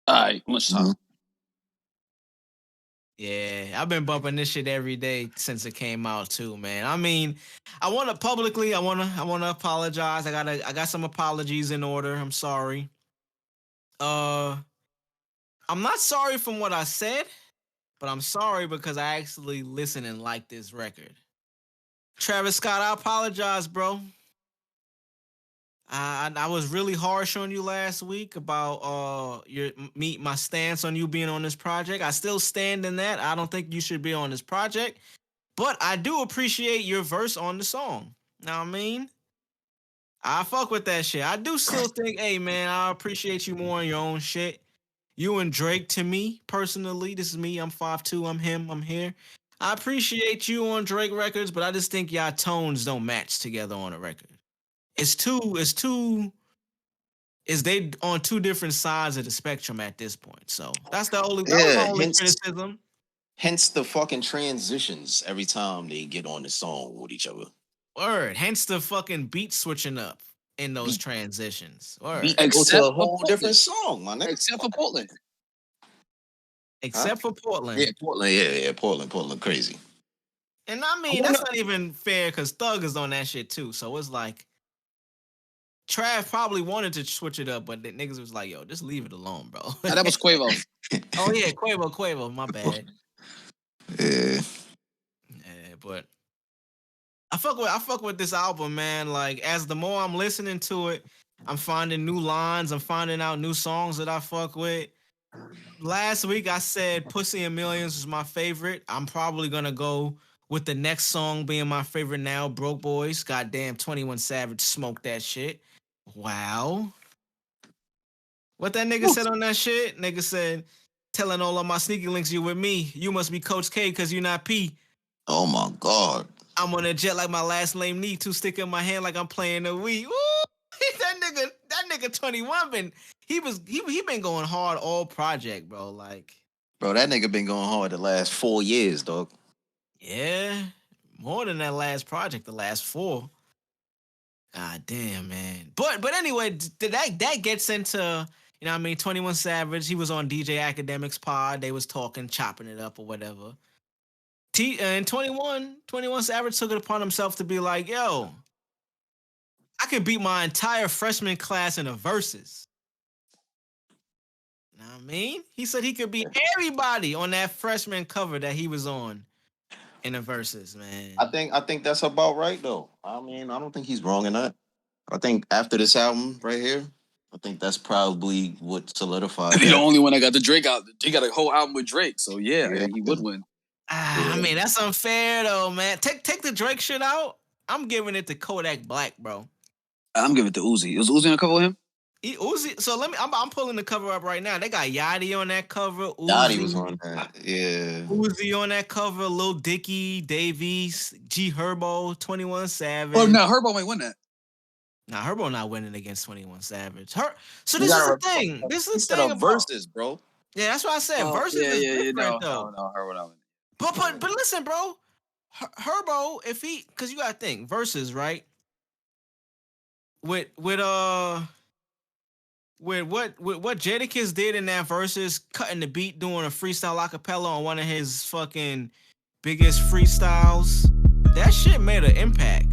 All right, lunchtime. Mm-hmm. Yeah, I've been bumping this shit every day since it came out too, man. I mean, I want to apologize. I got some apologies in order. I'm sorry. I'm not sorry from what I said, but I'm sorry because I actually listened and liked this record. Travis Scott, I apologize, bro. I was really harsh on you last week about my stance on you being on this project. I still stand in that. I don't think you should be on this project, but I do appreciate your verse on the song. Know what I mean? I fuck with that shit. I do still think, hey man, I appreciate you more on your own shit. You and Drake, to me personally, this is me. I'm 5'2", I'm him, I'm here. I appreciate you on Drake records, but I just think y'all tones don't match together on a record. It's they on two different sides of the spectrum at this point. So that's the only criticism. Hence the fucking transitions every time they get on the song with each other. Word. Hence the fucking beat switching up in those transitions. Word. Except to a whole different song, my nigga. Except for Portland. Except for Portland. Yeah, Portland. Yeah, Portland. Crazy. And I mean, that's not even fair because Thug is on that shit too. So it's like, Trav probably wanted to switch it up, but the niggas was like, yo, just leave it alone, bro. That was Quavo. Oh, yeah, Quavo, my bad. Yeah, but I fuck with this album, man. Like, as the more I'm listening to it, I'm finding new lines. I'm finding out new songs that I fuck with. Last week, I said Pussy and Millions was my favorite. I'm probably going to go with the next song being my favorite now, Broke Boys. Goddamn, 21 Savage smoked that shit. Wow. What that nigga said on that shit? Nigga said, telling all of my sneaky links you with me. You must be Coach K because you're not P. Oh, my God. I'm on a jet like my last name need to stick in my hand like I'm playing the Wii. Woo! That nigga 21 he been going hard all project, bro. Like, Bro, that nigga been going hard the last 4 years, dog. Yeah, more than that last project, the last 4. God damn, man. But anyway, that gets into, you know what I mean, 21 Savage. He was on DJ Academics pod. They was talking, chopping it up or whatever. And 21 Savage took it upon himself to be like, yo, I could beat my entire freshman class in a versus. You know what I mean? He said he could beat everybody on that freshman cover that he was on in a versus, man. I think that's about right though. I mean, I don't think he's wrong in that. I think after this album right here, I think that's probably what solidified He the that. only one that got the Drake out. He got a whole album with Drake, so yeah. He would win. I mean, that's unfair though, man. Take the Drake shit out. I'm giving it to Kodak Black, bro. I'm giving it to Uzi. Is Uzi on the cover with him? Uzi. So I'm pulling the cover up right now. They got Yachty on that cover. Uzi Yachty was on that. Yeah. Uzi on that cover. Lil Dicky, Davies, G Herbo, 21 Savage. Oh no, Herbo ain't win that. Nah, Herbo not winning against 21 Savage. So this is the thing. This is the thing about versus, bro. Yeah, that's what I said. Versus is different though. No, Herbo not winning. But listen, bro. Herbo, if he, because you gotta think versus, right? With what Jadakiss did in that versus, cutting the beat, doing a freestyle acapella on one of his fucking biggest freestyles, that shit made an impact.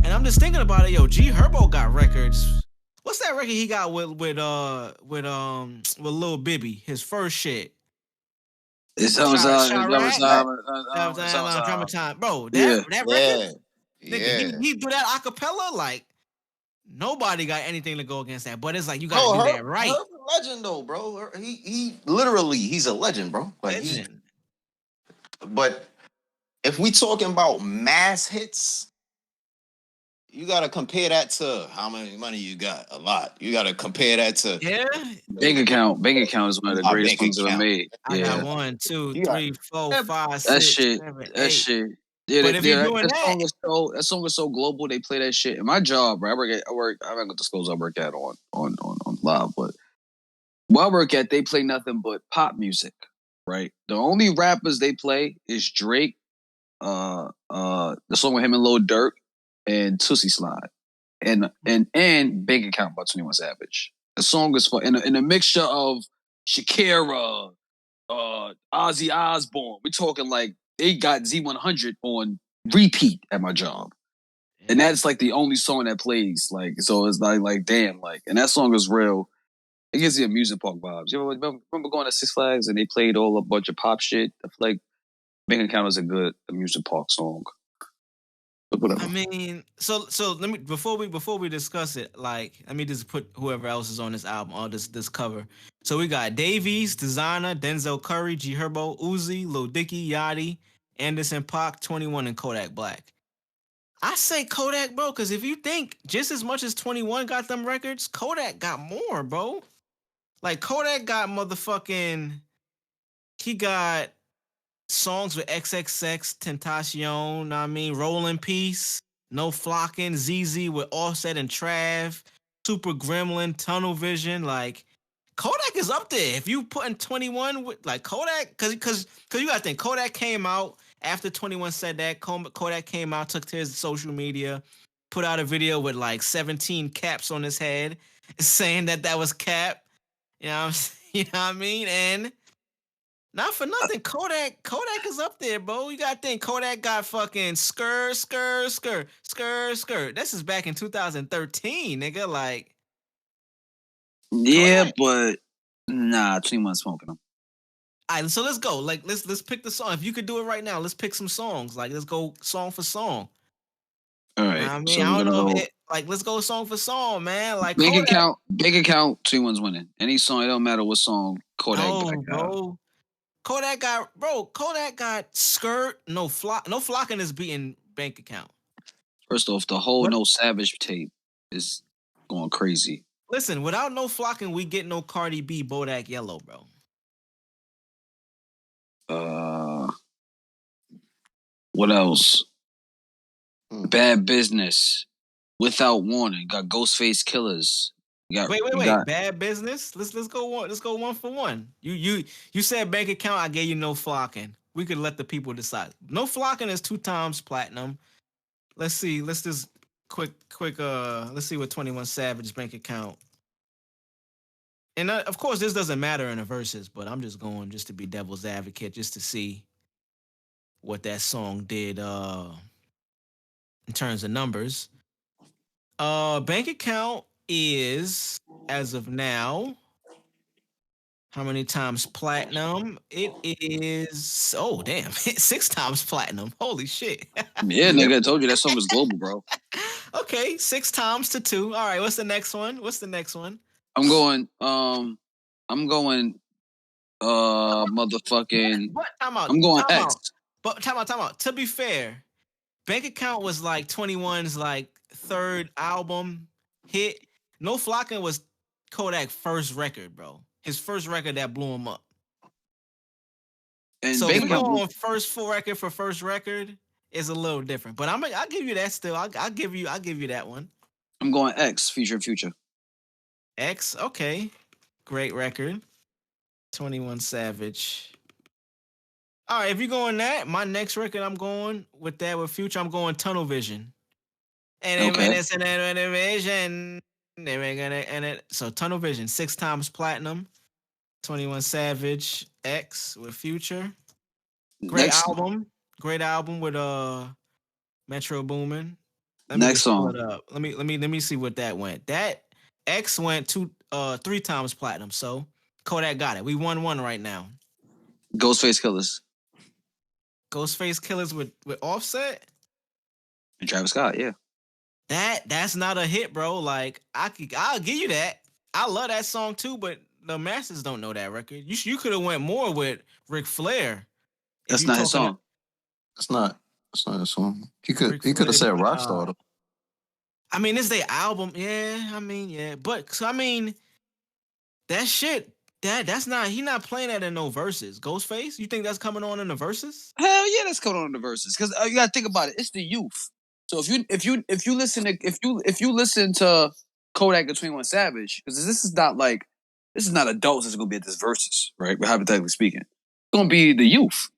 And I'm just thinking about it, yo. G Herbo got records. What's that record he got with Lil Bibby? His first shit. It's Drama Time, bro. That record, nigga, he do that acapella like nobody got anything to go against that. But it's like you gotta do that right. Herb's a legend though, bro. He literally he's a legend, bro. Like legend. But if we talking about mass hits, you gotta compare that to how much money you got. A lot. You gotta compare that to Bank account. Bank account is one of the greatest things ever made. I got 1, 2, 3, 4, 5, 6, that shit. 7, 8. That shit. Yeah, but if you're doing that song is so global. They play that shit. In my job, right, I work. I'm not gonna disclose I work at on live, but where I work at, they play nothing but pop music. Right. The only rappers they play is Drake, the song with him and Lil Durk, and Tootsie Slide, and Bank Account by 21 Savage. The song is for in a mixture of Shakira, Ozzy Osbourne. We're talking like they got Z100 on repeat at my job, and that's like the only song that plays. Like, so it's like damn, like, and that song is real. It gives you amusement park vibes. You remember going to Six Flags and they played a bunch of pop shit? I feel like Bank Account is a good amusement park song. But whatever. I mean, so let me before we discuss it, like, let me just put whoever else is on this album on this cover. So we got Davies, Designer, Denzel Curry, G Herbo, Uzi, Lil Dicky, Yachty, Anderson .Paak, 21, and Kodak Black. I say Kodak, bro, because if you think just as much as 21 got them records, Kodak got more, bro. Like, Kodak got he got songs with XXX, Tentacion, I mean, Rollin' Peace, No Flockin', ZZ with Offset and Trav, Super Gremlin, Tunnel Vision. Like, Kodak is up there. If you put in 21 with, like, Kodak, because you gotta think, Kodak came out after 21 said that. Kodak came out, took to his social media, put out a video with like 17 caps on his head, saying that was cap. You know what I mean? And not for nothing, Kodak is up there, bro. You gotta think Kodak got fucking skr. This is back in 2013, nigga. Like, yeah, Kodak. But nah, 21 smoking them. All right, so let's go. Like, let's pick the song. If you could do it right now, let's pick some songs. Like, let's go song for song. All right. I mean, so I don't know if let's go song for song, man. Like, Bank account, 21's winning. Any song, it don't matter what song. Kodak bro. Kodak got skirt, no flocking is beating Bank Account. First off, the whole No Savage tape is going crazy. Listen, without No Flocking, we get no Cardi B, Bodak Yellow, bro. What else? Bad Business, Without Warning, got Ghostface Killers, Wait. Bad Business. Let's go one for one. You said bank account. I gave you No Flocking. We could let the people decide. No Flocking is 2 times platinum. Let's see. Let's just quick. Let's see what 21 Savage's bank account. And of course, this doesn't matter in the verses, but I'm just going just to be devil's advocate, just to see what that song did in terms of numbers. Bank account is, as of now, how many times platinum? It is, oh damn, 6 times platinum. Holy shit. Yeah, nigga, I told you that song was global, bro. Okay, 6 times to 2. All right, what's the next one? I'm going motherfucking. What? Time out. I'm going X. But time out. To be fair, bank account was like 21's like 3rd album hit. No Flocking was Kodak's first record, bro. His first record that blew him up. And so if we go on first full record for first record, it's a little different. But I'll give you that still. I'll give you that one. I'm going X, featuring Future. X, okay. Great record. 21 Savage. All right, if you're going that, my next record I'm going with Future, I'm going Tunnel Vision. And it's an vision. So Tunnel Vision, 6 times platinum. 21 Savage, X with Future. Great album with Metro Boomin. Next song. Let me see what that went. That X went 3 times platinum. So Kodak got it. We 1-1 right now. Ghostface Killers. Ghostface Killers with Offset and Travis Scott. Yeah. That's not a hit, bro. Like I'll give you that. I love that song too, but the masses don't know that record. You could have went more with Ric Flair. That's not his song. That's not his song. He could have said Rockstar though. I mean, it's their album. Yeah, I mean, yeah. But so I mean, that shit, that's not, he not playing that in no verses. Ghostface, you think that's coming on in the verses? Hell yeah, that's coming on in the verses. Because you gotta think about it. It's the youth. So if you listen to Kodak and 21 Savage, because this is not adults that's gonna be at this verses, right? But hypothetically speaking, it's gonna be the youth.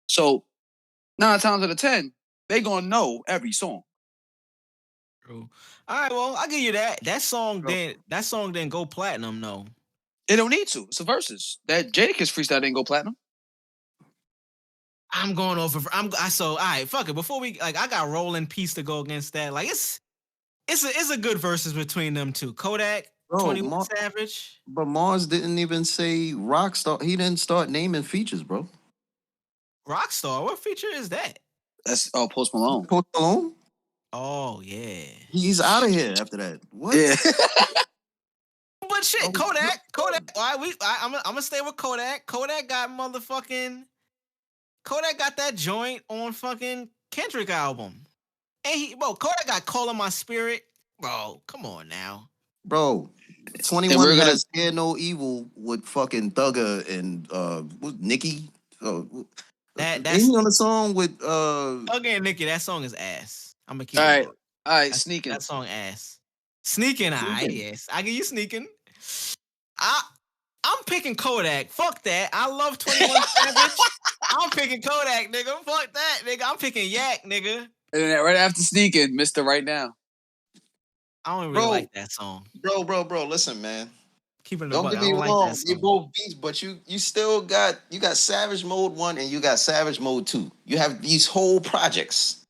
So 9 times out of 10, they gonna know every song. True. All right, well, I'll give you that. That song didn't go platinum, no. It don't need to. It's a verses. That Jadakiss freestyle didn't go platinum. I'm going over. All right, fuck it. Before we I got Rolling Peace to go against that. Like it's a good verses between them two. Kodak, 21 Savage. But Marz didn't even say Rockstar. He didn't start naming features, bro. Rockstar? What feature is that? That's Post Malone. Post Malone? Oh yeah. He's out of here after that. What? Yeah. But shit, Kodak. All right, I'm gonna stay with Kodak. Kodak got that joint on fucking Kendrick album. And Kodak got Calling My Spirit. Bro, come on now. Bro, 21 has Scared No Evil with fucking Thugger and Nicki. That's on the song with Thugger and Nicki. That song is ass. I'm gonna keep it. All right, Sneaking. That song ass. Sneaking, yes. I give you Sneaking. I'm picking Kodak. Fuck that. I love 21 Savage. I'm picking Kodak, nigga. Fuck that, nigga. I'm picking Yak, nigga. And then right after Sneaking, Mr. Right Now. I don't really like that song. Bro. Listen, man. Keeping don't get me wrong. You both beats, but you still got Savage Mode 1 and you got Savage Mode 2. You have these whole projects.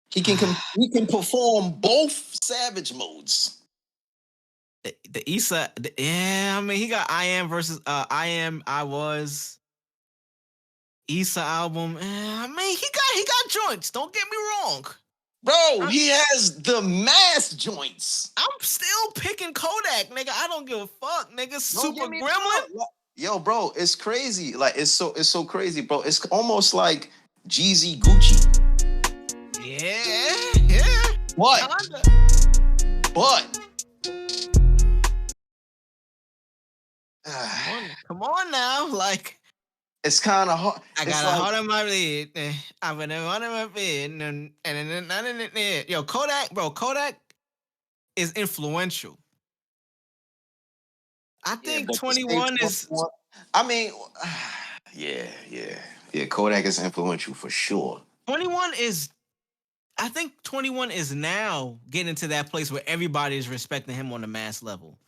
He can perform both Savage modes. The Issa, I mean, he got I Am versus I Was. Issa album. I mean, he got joints. Don't get me wrong. Bro, he has the mass joints. I'm still picking Kodak, nigga. I don't give a fuck, nigga. Super Gremlin. Yo, bro, it's crazy. Like it's so crazy, bro. It's almost like Jeezy Gucci. Yeah. What? But come on now, like it's kind of hard. I got a heart on my bed. I've been a heart on my bed, and yo, Kodak, bro, Kodak is influential. I think but to say 21 is 21, I mean, yeah. Kodak is influential for sure. 21 is. I think 21 is now getting to that place where everybody is respecting him on a mass level.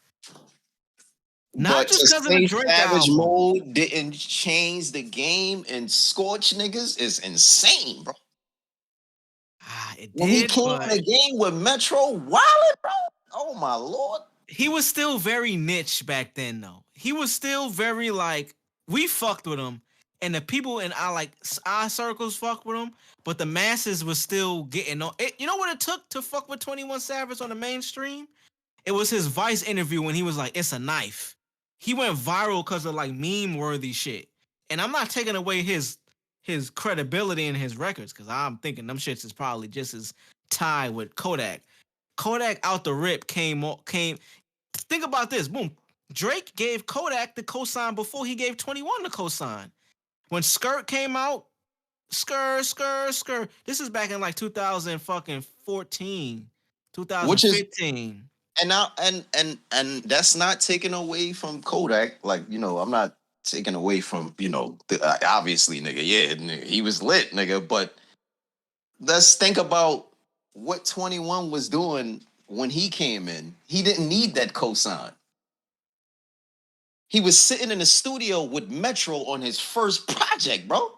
Not But just to because of the say Drake Savage album. Mode didn't change the game and scorch niggas is insane, bro. It When he did, came but in the game with Metro Wallet, bro. Oh my lord. he was still very niche back then, though. He was still very like, we fucked with him, and the people in our circles fucked with him, but the masses was still getting on. You know what it took to fuck with 21 Savage on the mainstream? It was his Vice interview when he was like, "It's a knife." He went viral because of like meme worthy shit, and I'm not taking away his credibility in his records because I'm thinking them shits is probably just as tied with Kodak. Kodak out the rip came. Think about this. Boom. Drake gave Kodak the cosign before he gave 21 the cosign. When Skirt came out, Skirt. This is back in like 2014, Which is 2015. and now and that's not taken away from Kodak. Like, I'm not taking away from, obviously, nigga, yeah, nigga, he was lit, nigga, but let's think about what 21 was doing when he came in. He didn't need that cosign. He was sitting in the studio with Metro on his first project, bro.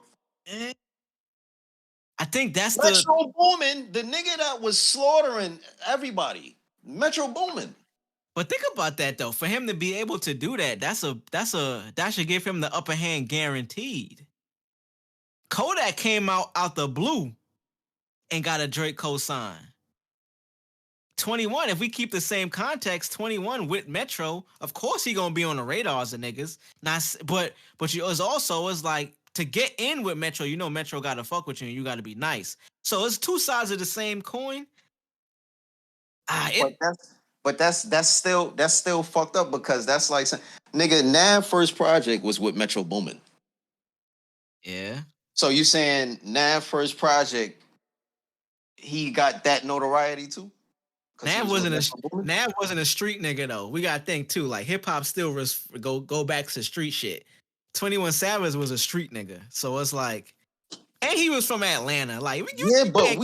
I think that's Metro Boomin, the nigga that was slaughtering everybody. Metro Boomin. But think about that though. For him to be able to do that, that should give him the upper hand guaranteed. Kodak came out the blue and got a Drake cosign. 21, if we keep the same context, 21 with Metro, of course he gonna be on the radars of niggas. But it's like to get in with Metro, Metro gotta fuck with you and you gotta be nice. So it's two sides of the same coin. But that's still fucked up because that's like, nigga, Nav first project was with Metro Boomin. Yeah. So you saying Nav first project, he got that notoriety too? Nav wasn't a street nigga though. We gotta think too. Like hip hop still go back to street shit. 21 Savage was a street nigga, so it's like, and he was from Atlanta. Like but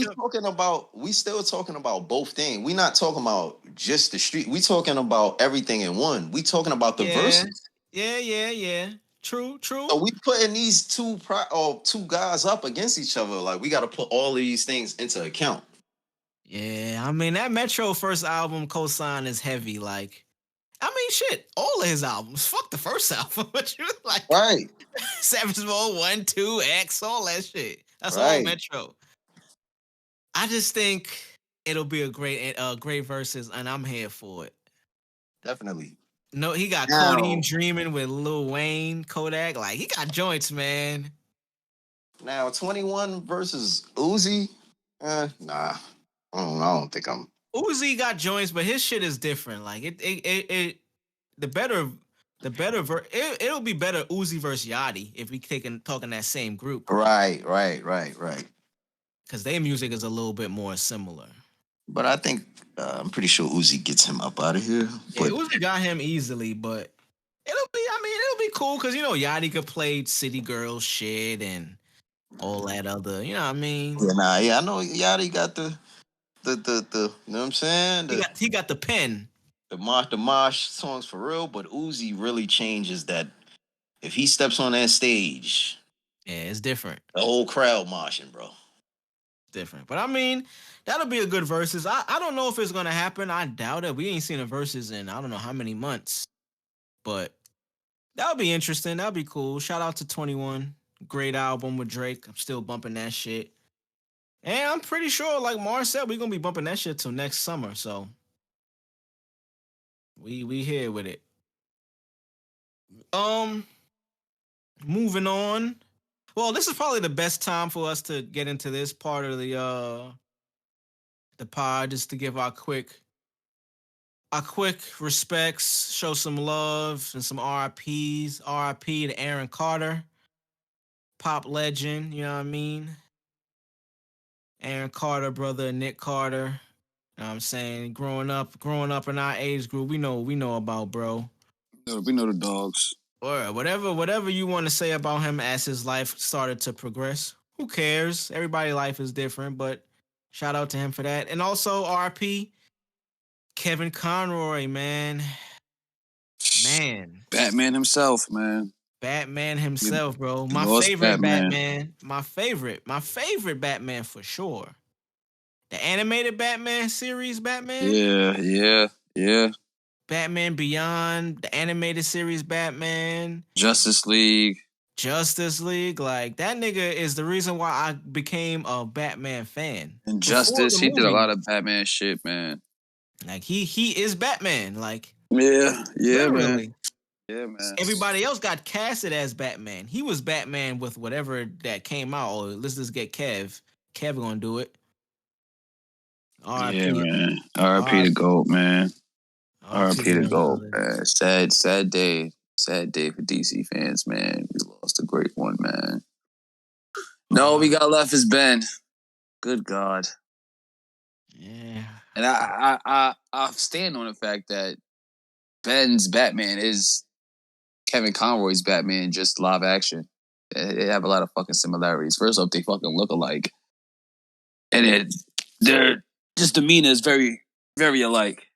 we still talking about both things. We not talking about just the street. We talking about everything in one. We talking about the verses. Yeah. True. So we putting these two guys up against each other. Like we got to put all of these things into account. Yeah, I mean that Metro first album cosign is heavy. Like, I mean, shit, all of his albums. Fuck the first album, but you like, right? Savage Mode 1, 2, X, all that shit. That's right. all Metro. I just think it'll be a great versus, and I'm here for it. Definitely. No, he got Codeine Dreaming with Lil Wayne, Kodak. Like, he got joints, man. Now 21 versus Uzi. Nah. I don't think I'm. Uzi got joints, but his shit is different. Like it'll be better Uzi versus Yachty if we talking that same group. Right. Because their music is a little bit more similar. But I think I'm pretty sure Uzi gets him up out of here. Yeah, Uzi got him easily, but it'll be cool because Yachty could play City Girls shit and all that other, you know what I mean? Yeah, I know Yachty got the you know what I'm saying? He got the pen. The Mosh songs for real, but Uzi really changes that. If he steps on that stage, yeah, it's different. The whole crowd moshing, bro. Different. But I mean, that'll be a good versus. I don't know if it's gonna happen. I doubt it. We ain't seen a versus in I don't know how many months. But that'll be interesting. That'll be cool. Shout out to 21. Great album with Drake. I'm still bumping that shit. And I'm pretty sure, like Marz said, we're gonna be bumping that shit till next summer. So we here with it. Moving on. Well, this is probably the best time for us to get into this part of the pod, just to give our quick respects, show some love and some RIPs. RIP to Aaron Carter, pop legend, you know what I mean? Aaron Carter, brother Nick Carter, You know what I'm saying? Growing up in our age group, we know about bro. We know the dogs. Or whatever you want to say about him as his life started to progress. Who cares? Everybody's life is different, but shout out to him for that. And also RP Kevin Conroy, man. Man. Batman himself, man. Batman himself, bro. We My lost favorite Batman. My favorite Batman for sure. The animated Batman series Batman. Yeah. Batman Beyond, the animated series Batman. Justice League. Like that nigga is the reason why I became a Batman fan. Injustice, he did a lot of Batman shit, man. Like he is Batman, like yeah, literally. Man. Yeah, man. Everybody else got casted as Batman. He was Batman with whatever that came out. Or let's just get Kev. Kev gonna do it. R.I.P. Yeah, man. R.I.P. the GOAT, man. R.I.P. the GOAT, man. Sad day. Sad day for DC fans, man. We lost a great one, man. No, we got left is Ben. Good God. Yeah. And I stand on the fact that Ben's Batman is Kevin Conroy's Batman, just live action. They have a lot of fucking similarities. First off, they fucking look alike. And their just demeanor is very, very alike.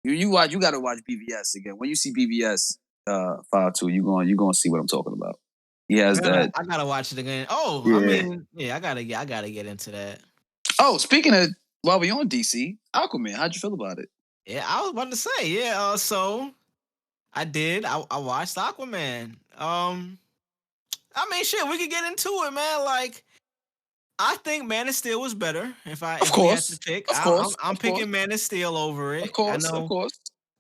You gotta watch BVS again. When you see BVS 5-2, you gonna see what I'm talking about. He has that. I gotta watch it again. Oh, yeah. I mean, yeah, I gotta get into that. Oh, speaking of, while we on DC, Aquaman, how'd you feel about it? Yeah, I was about to say, yeah. So I did. I watched Aquaman. I mean, shit, we could get into it, man. Like, I think Man of Steel was better. If we had to pick, I'm picking Man of Steel over it. Of course.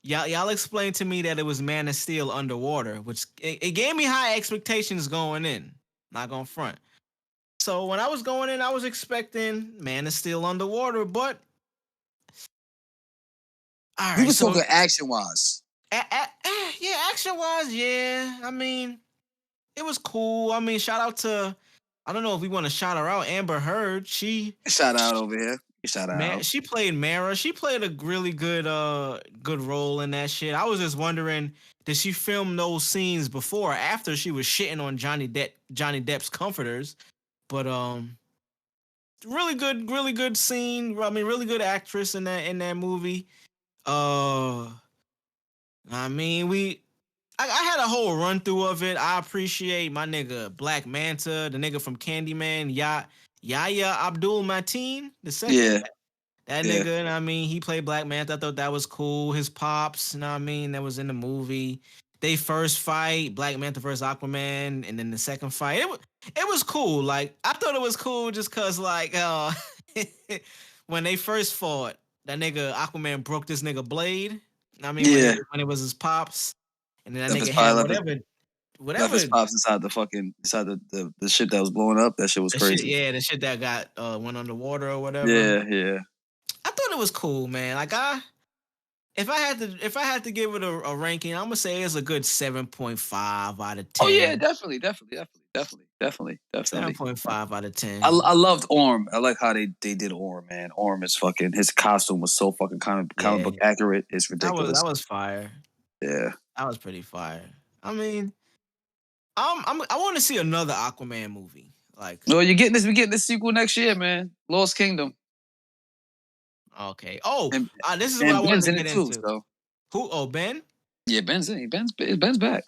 Y'all explained to me that it was Man of Steel underwater, which it gave me high expectations going in. Not gonna front. So when I was going in, I was expecting Man of Steel underwater, but all right. We were talking action wise. Yeah, action wise, yeah. I mean, it was cool. I mean, shout out to, I don't know if we want to shout her out, Amber Heard. Shout out over here. Shout out. She played Mara. She played a really good role in that shit. I was just wondering, did she film those scenes before or after she was shitting on Johnny Depp's comforters? But really good scene. I mean, really good actress in that movie. I mean, I had a whole run through of it. I appreciate my nigga Black Manta, the nigga from Candyman, Yahya Abdul Mateen, the second. Yeah. That nigga, and I mean, he played Black Manta. I thought that was cool. His pops, you know what I mean, that was in the movie. They first fight, Black Manta versus Aquaman, and then the second fight, it was cool. Like, I thought it was cool just cause like when they first fought, that nigga Aquaman broke this nigga blade. I mean, when it was his pops, and then that nigga had whatever. His pops inside the shit that was blowing up. That shit was crazy. The shit that got went underwater or whatever. Yeah. I thought it was cool, man. Like if I had to give it a ranking, I'm gonna say it's a good 7.5 out of 10. Oh yeah, definitely. 7.5 out of 10. I loved Orm. I like how they did Orm, man. Orm is fucking, his costume was so fucking comic book accurate. It's ridiculous. That was fire. Yeah. That was pretty fire. I mean, I want to see another Aquaman movie. Like, no, we getting this sequel next year, man. Lost Kingdom. Okay. Oh, this is what I wanted to get into. So. Who? Oh, Ben? Yeah, Ben's in. Ben's back.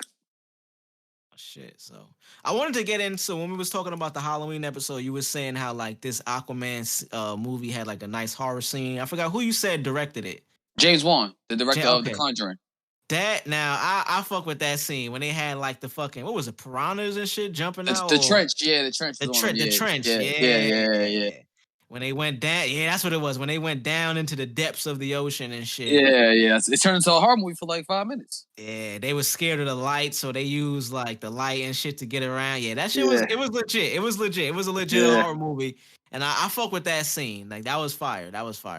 Oh, shit. So I wanted to get into, when we was talking about the Halloween episode, you were saying how like this Aquaman movie had like a nice horror scene. I forgot who you said directed it. James Wan, the director of The Conjuring. That now I fuck with that scene when they had like the fucking, what was it, piranhas and shit jumping out. The trench, the trench. Yeah. When they went down, that's what it was. When they went down into the depths of the ocean and shit. Yeah. It turned into a horror movie for like 5 minutes. Yeah, they were scared of the light, so they used like the light and shit to get around. Yeah, that shit was legit. It was legit. It was a legit horror movie, and I fuck with that scene. Like that was fire.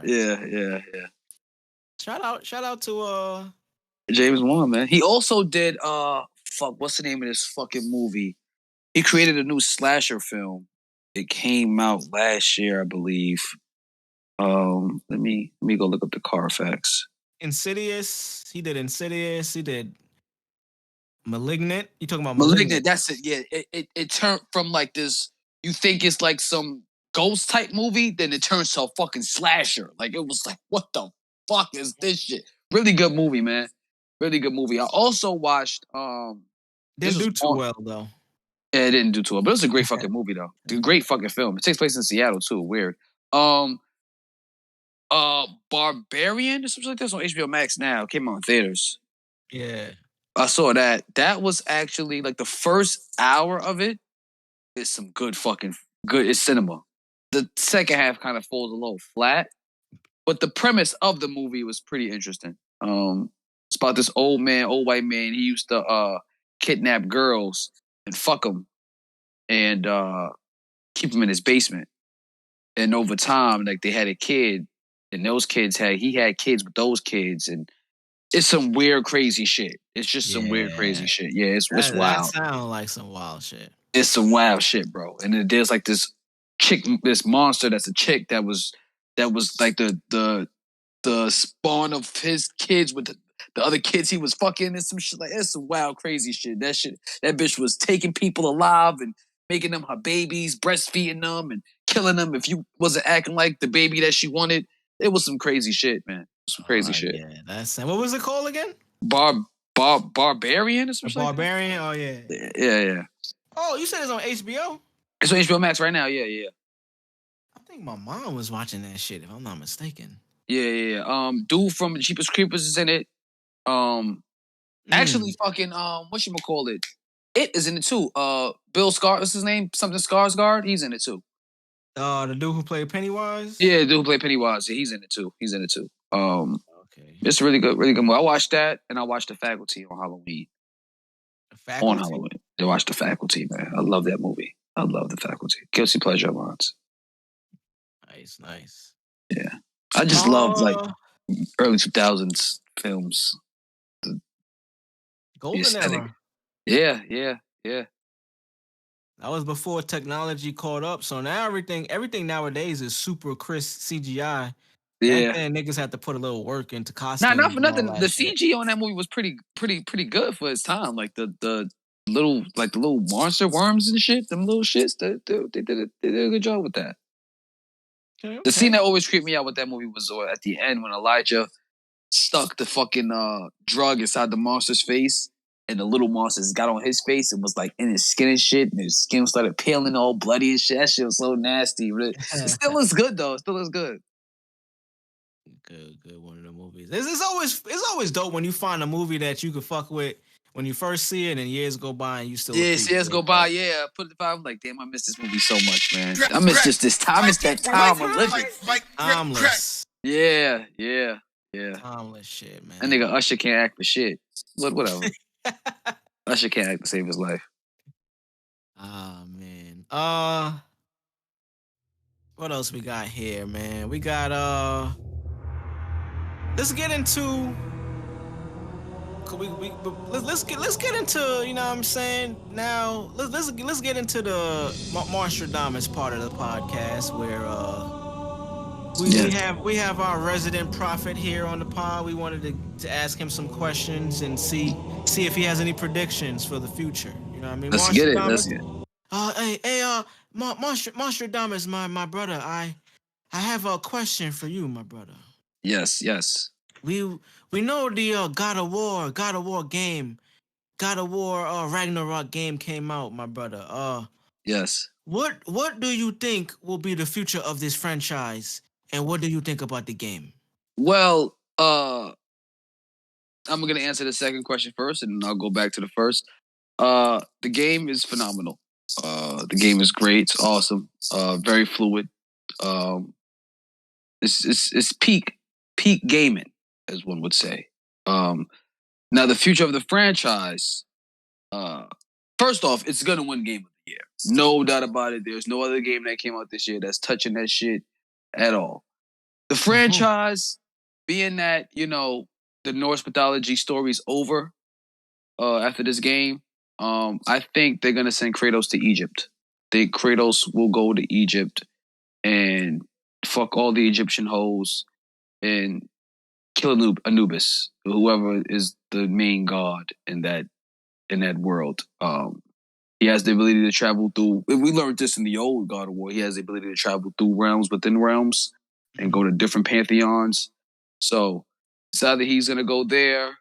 Yeah. Shout out to James Wan, man. He also did what's the name of this fucking movie? He created a new slasher film. It came out last year, I believe. Let me go look up the Carfax. Insidious. He did Insidious. He did Malignant. You talking about Malignant, that's it. Yeah, it turned from like this. You think it's like some ghost type movie, then it turns to a fucking slasher. Like it was like, what the fuck is this shit? Really good movie, man. Really good movie. I also watched. Didn't do too well though. Yeah, it didn't do too well, but it's a great fucking movie though. It's a great fucking film. It takes place in Seattle too. Weird. Barbarian or something like this on HBO Max now. It came out in theaters. Yeah. I saw that. That was actually like the first hour of it is some good. It's cinema. The second half kind of falls a little flat, but the premise of the movie was pretty interesting. It's about this old white man. He used to kidnap girls and fuck them and keep them in his basement. And over time, like they had a kid, and he had kids with those kids, and it's some weird, crazy shit. It's just some weird, crazy shit. Yeah, it's wild. That sounds like some wild shit. It's some wild shit, bro. And then there's like this chick, this monster that's a chick that was like the spawn of his kids with the other kids he was fucking and some shit. Like it's some wild, crazy shit. That bitch was taking people alive and making them her babies, breastfeeding them and killing them if you wasn't acting like the baby that she wanted. It was some crazy shit, man. Some crazy shit. Yeah, that's what was it called again? Barbarian or something. Barbarian? Oh yeah. Yeah. Oh, you said it's on HBO? It's on HBO Max right now. Yeah. I think my mom was watching that shit, if I'm not mistaken. Yeah. Dude from Jeepers Creepers is in it. Actually, fucking whatchamacallit? It is in it too. Bill Skarsgård, what's his name? Something Skarsgård. He's in it too. The dude who played Pennywise. Yeah, the dude who played Pennywise. Yeah, he's in it too. Okay. It's really good movie. I watched that, and I watched The Faculty on Halloween. On Halloween, I watched The Faculty, man. I love that movie. I love The Faculty. Guilty pleasure of mine. Nice. Yeah, I just love like early 2000s films. Golden era. Yeah. That was before technology caught up. So now everything nowadays is super crisp CGI. Yeah. Back then, niggas had to put a little work into costumes. Not for nothing. The CG on that movie was pretty good for its time. Like the little monster worms and shit. Them little shits. They did a good job with that. Okay. The scene that always creeped me out with that movie was at the end when Elijah stuck the fucking drug inside the monster's face, and the little monsters got on his face and was like in his skin and shit, and his skin started peeling all bloody and shit. That shit was so nasty. It still looks good though. It still looks good. Good one of the movies. It's always dope when you find a movie that you could fuck with when you first see it, and years go by and you still years go by. Yeah, put it. I'm like, damn, I miss this movie so much, man. I miss just this time. I miss that time of living. Timeless. Yeah. Timeless shit, man. That nigga Usher can't act for shit. Whatever. Usher can't act to save his life. Ah, man. What else we got here, man? We got let's get into let's get into, you know what I'm saying? Now, let's get into the Marztradamus part of the podcast where we have our resident prophet here on the pod. We wanted to ask him some questions and see if he has any predictions for the future. You know what I mean? Let's get it. Marztradamus, my brother, I have a question for you, my brother. Yes. We know the God of War game, God of War Ragnarok game came out, my brother. Yes. What do you think will be the future of this franchise, and what do you think about the game? Well, I'm gonna answer the second question first, and I'll go back to the first. The game is phenomenal. The game is great. It's awesome. Very fluid. It's peak gaming, as one would say. Now the future of the franchise. First off, it's gonna win Game of the Year. No doubt about it. There's no other game that came out this year that's touching that shit at all. The franchise, being that, you know, the Norse mythology story's over after this game, I think they're gonna send Kratos to Egypt. I think Kratos will go to Egypt and fuck all the Egyptian hoes and kill Anubis, whoever is the main god in that world. He has the ability to travel through. We learned this in the old God of War. He has the ability to travel through realms within realms and go to different pantheons. So it's either he's gonna go there,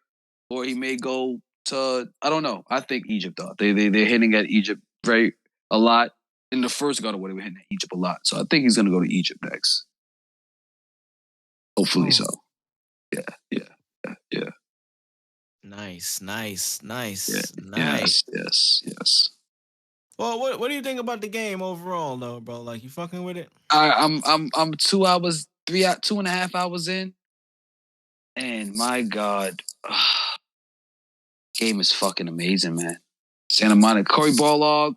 or he may go to, I don't know. I think Egypt though. They're hitting at Egypt a lot. In the first God of War, they were hitting at Egypt a lot. So I think he's gonna go to Egypt next. Hopefully so. Yeah. Nice. Yes. Well, what do you think about the game overall, though, bro? Like, you fucking with it? I'm 2.5 hours in, and my God, game is fucking amazing, man. Santa Monica, Cory Barlog,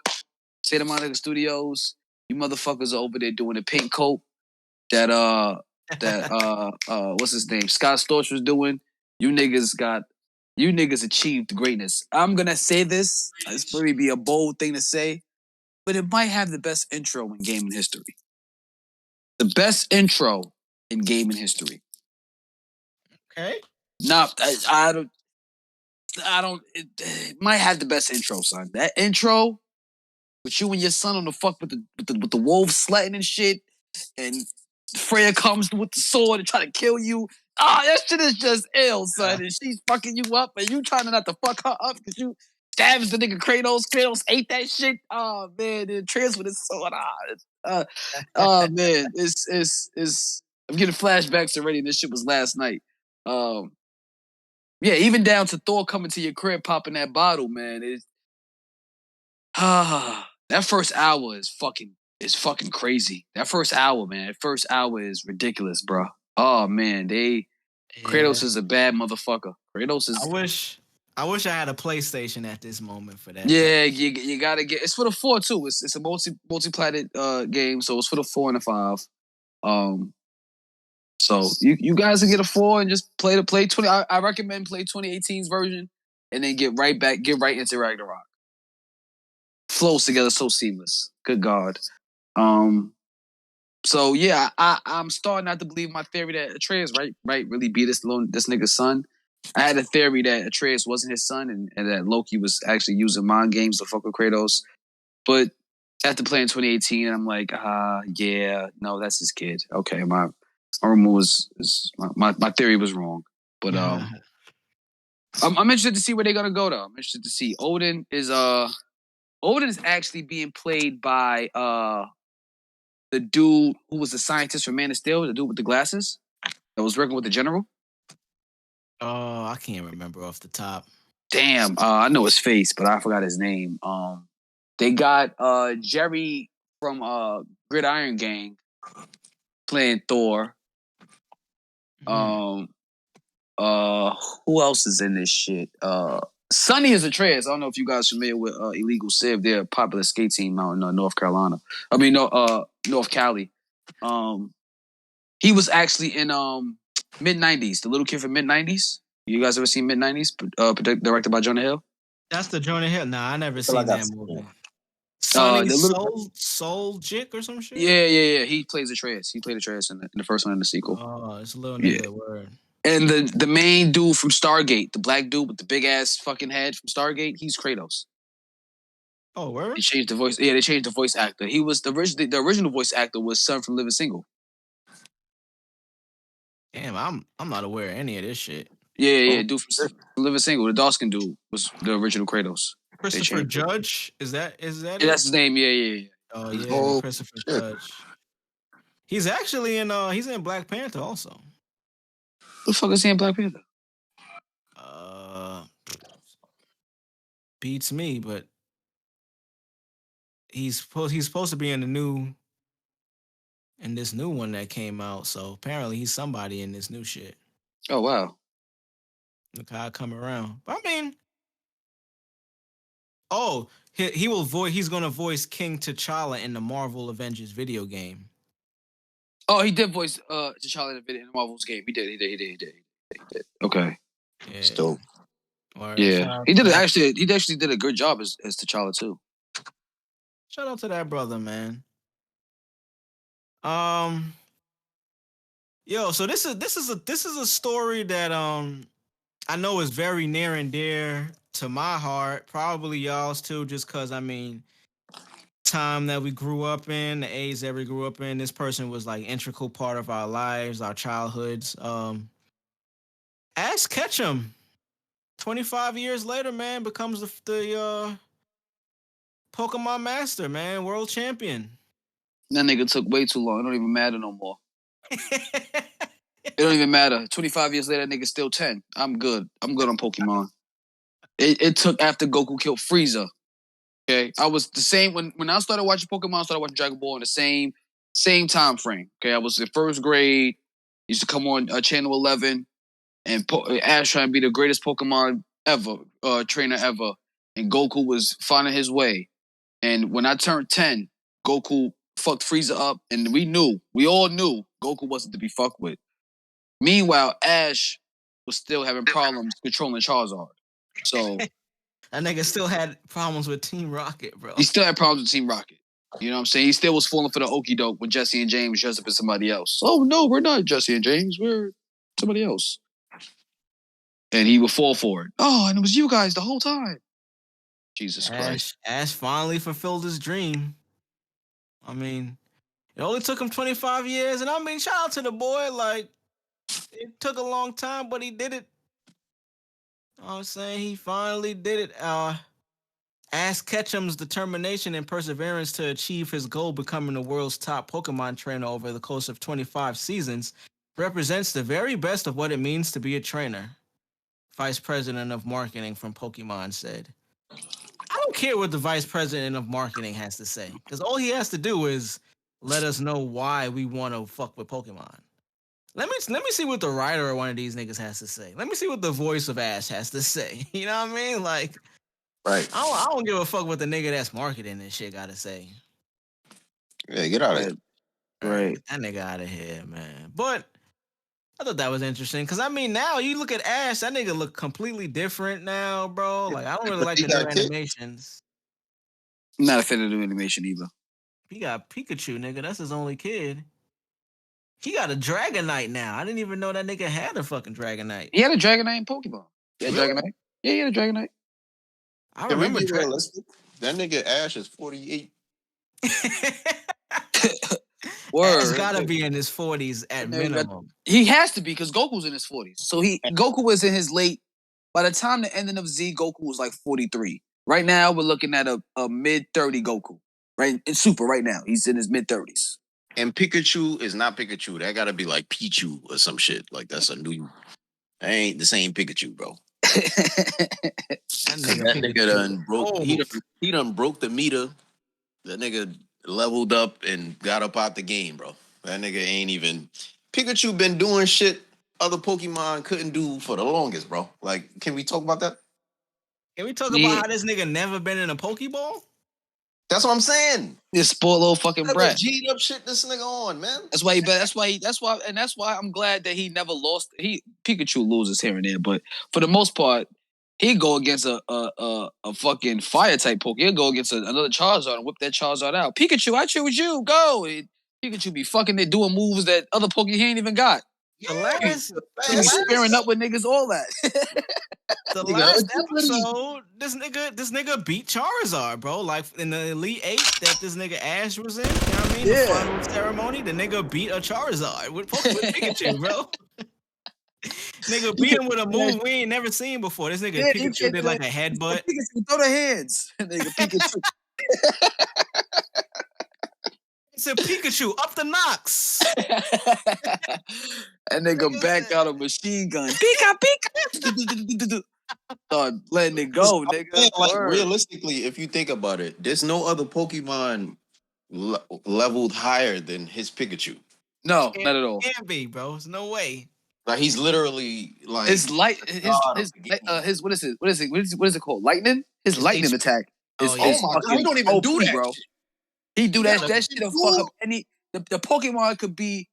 Santa Monica Studios. You motherfuckers are over there doing the pink coat that what's his name? Scott Storch was doing. You niggas achieved greatness. I'm gonna say this. It's probably be a bold thing to say, but it might have the best intro in gaming history. The best intro in gaming history. Okay. I don't. It might have the best intro, son. That intro with you and your son on the fuck with the wolves sledding and shit, and Freya comes with the sword and try to kill you. That shit is just ill, son. And she's fucking you up, and you trying not to fuck her up because you stabs the nigga Kratos. Kratos ate that shit. Oh man, it transferred his sword. Man, it's. I'm getting flashbacks already. This shit was last night. Yeah, even down to Thor coming to your crib, popping that bottle, man. That first hour is fucking crazy. That first hour, man. That first hour is ridiculous, bro. Oh man, Kratos is a bad motherfucker. Kratos is. I wish I had a PlayStation at this moment for that. Yeah, you gotta get. It's for the 4 too. It's a multi-planet game, so it's for the 4 and the 5. So you guys can get a 4 and just play 20. I recommend play 2018's version and then get right into Ragnarok. Flows together so seamless. Good God. So yeah, I'm starting not to believe my theory that Atreus really beat this nigga's son. I had a theory that Atreus wasn't his son and that Loki was actually using mind games to fuck with Kratos. But after playing 2018, I'm like, yeah, no, that's his kid. Okay, my rumor was my theory was wrong. But I'm interested to see where they're gonna go though. I'm interested to see Odin is actually being played by the dude who was the scientist from Man of Steel, the dude with the glasses that was working with the general. Oh, I can't remember off the top. Damn, I know his face, but I forgot his name. They got Jerry from Gridiron Gang playing Thor. Who else is in this shit? Sonny is Atreus. I don't know if you guys are familiar with Illegal Civ. They're a popular skate team out in North Carolina. North Cali. He was actually in mid-90s. The little kid from mid-90s. You guys ever seen mid-90s? Directed by Jonah Hill. That's the Jonah Hill. Nah, I never seen that movie. Sonny Soul Jick or some shit? Yeah. He plays Atreus. He played Atreus in the first one in the sequel. Oh, it's a little nigga word. And the main dude from Stargate, the black dude with the big ass fucking head from Stargate, he's Kratos. Oh, where? They changed the voice. Yeah, they changed the voice actor. He was the original voice actor was Son from Living Single. Damn, I'm not aware of any of this shit. Yeah. Dude from Living Single, the dark-skinned dude was the original Kratos. Christopher Judge? Is that Yeah, that's his name. Yeah. Oh yeah, Christopher Judge. He's actually he's in Black Panther also. Who the fuck is he in Black Panther? Beats me, but he's supposed to be in this new one that came out. So apparently he's somebody in this new shit. Oh wow. Look how I come around. But I mean, he's gonna voice King T'Challa in the Marvel Avengers video game. Oh, he did voice T'Challa in the Marvel's game. He did. Okay. Yeah. Still. Yeah. He actually did a good job as T'Challa too. Shout out to that brother, man. Yo, so this is a story that I know is very near and dear to my heart, probably y'all's too, just cause I mean, time that we grew up in, the age that we grew up in, this person was like integral part of our lives, our childhoods. Ask Ketchum, 25 years later, man, becomes the Pokemon master, man, world champion. That nigga took way too long. It don't even matter no more. It don't even matter. 25 years later, that nigga's still 10. I'm good. I'm good on Pokemon. It took after Goku killed Frieza. Okay, I was the same when I started watching Pokemon. I started watching Dragon Ball in the same time frame. Okay, I was in first grade. Used to come on channel 11, and Ash trying to be the greatest Pokemon ever, trainer ever, and Goku was finding his way. And when I turned 10, Goku fucked Frieza up, and we all knew Goku wasn't to be fucked with. Meanwhile, Ash was still having problems controlling Charizard. So that nigga still had problems with Team Rocket, bro. He still had problems with Team Rocket. You know what I'm saying? He still was falling for the okie doke when Jesse and James dressed up as somebody else. Oh, no, we're not Jesse and James. We're somebody else. And he would fall for it. Oh, and it was you guys the whole time. Jesus Christ. Ash finally fulfilled his dream. I mean, it only took him 25 years. And I mean, shout out to the boy. Like, it took a long time, but he did it. You know what I'm saying? He finally did it. Ask Ketchum's determination and perseverance to achieve his goal, becoming the world's top Pokemon trainer over the course of 25 seasons, represents the very best of what it means to be a trainer. Vice President of Marketing from Pokemon said. I don't care what the Vice President of Marketing has to say, because all he has to do is let us know why we want to fuck with Pokemon. Let me see what the writer of one of these niggas has to say. Let me see what the voice of Ash has to say. You know what I mean? Like, Right. I don't give a fuck what the nigga that's marketing this shit got to say. Yeah, get out of here. Right. Get that nigga out of here, man. But I thought that was interesting because I mean, now you look at Ash, that nigga look completely different now, bro. Like I don't really like the new animations. I'm not a fan of the new animation either. He got Pikachu, nigga. That's his only kid. He got a Dragonite now. I didn't even know that nigga had a fucking Dragonite. He had a Dragonite in Pokemon. Yeah, really? Dragonite. Yeah, he had a Dragonite. I remember that nigga Ash is 48. Word. Ash gotta be in his 40s at minimum. He has to be because Goku's in his 40s. So Goku was in his late. By the time the ending of Z, Goku was like 43. Right now, we're looking at a mid-30 Goku. Right, in Super right now, he's in his mid-30s. And Pikachu is not Pikachu. That gotta be like Pichu or some shit. Like that's a new. That ain't the same Pikachu, bro. that nigga done broke. He done broke the meter. That nigga leveled up and got up out the game, bro. That nigga ain't even. Pikachu been doing shit other Pokemon couldn't do for the longest, bro. Like, can we talk about that? Can we talk about how this nigga never been in a Pokeball? That's what I'm saying. This spoiled little fucking brat. G'd up shit this nigga on, man. That's why I'm glad that he never lost. Pikachu loses here and there, but for the most part, he go against a fucking fire type Pokemon. He'll go against another Charizard and whip that Charizard out. Pikachu, I choose you. Go. Pikachu be fucking it, doing moves that other Pokemon he ain't even got. The last squaring up with niggas, all that. The last episode, this nigga beat Charizard, bro. Like in the Elite 8 that this nigga Ash was in, you know what I mean? Yeah. The final ceremony, the nigga beat a Charizard with Pikachu, bro. Nigga beat him with a move we ain't never seen before. This nigga Pikachu did like a headbutt. Pikachu, throw the hands. Nigga Pikachu. It's a Pikachu up the knocks. And nigga back out a machine gun. Pika. Start letting it go, nigga. Like realistically, if you think about it, there's no other Pokemon leveled higher than his Pikachu. No, not at all. Can't be, bro. There's no way. Like he's literally like his what is it called? Lightning? His lightning attack. Oh my god, he don't even do that, bro. He do that shit to fuck up any the Pokemon could be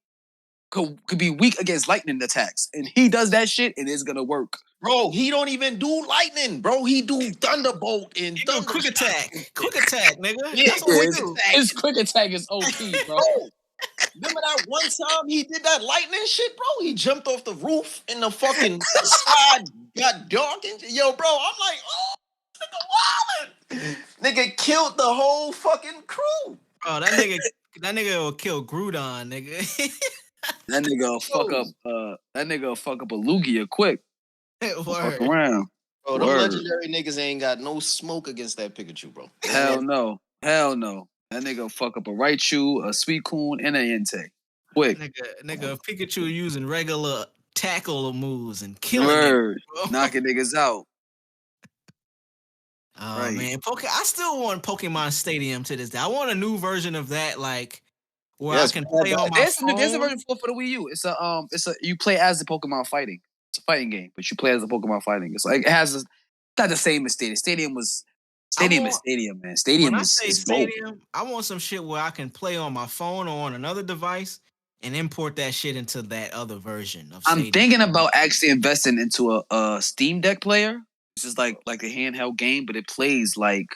weak against lightning attacks. And he does that shit and it's gonna work. Bro, he don't even do lightning, bro. He do Thunderbolt and quick attack. Quick attack, nigga. Yeah, that's what we do. His quick attack is OP, bro. Remember that one time he did that lightning shit, bro? He jumped off the roof and the fucking side got dark and yo, bro. I'm like, oh, nigga wildin'. Nigga killed the whole fucking crew. Bro, that nigga will kill Groudon, nigga. That nigga will fuck up. That nigga will fuck up a Lugia quick. Fuck around. Bro, them legendary niggas ain't got no smoke against that Pikachu, bro. Hell no. Hell no. That nigga will fuck up a Raichu, a Suicune, and an Entei. Quick. Nigga, Pikachu using regular tackle moves and killing Word. Niggas, knocking niggas out. Oh right. Man, I still want Pokemon Stadium to this day. I want a new version of that, like where I can play on my phone. There's a version for the Wii U. It's a you play as the Pokemon fighting. It's a fighting game, but you play as the Pokemon fighting. It's like it's not the same as Stadium. Stadium, man. Stadium when is I say Stadium, dope. I want some shit where I can play on my phone or on another device and import that shit into that other version of Stadium. I'm thinking about actually investing into a Steam Deck player. This is like a handheld game, but it plays like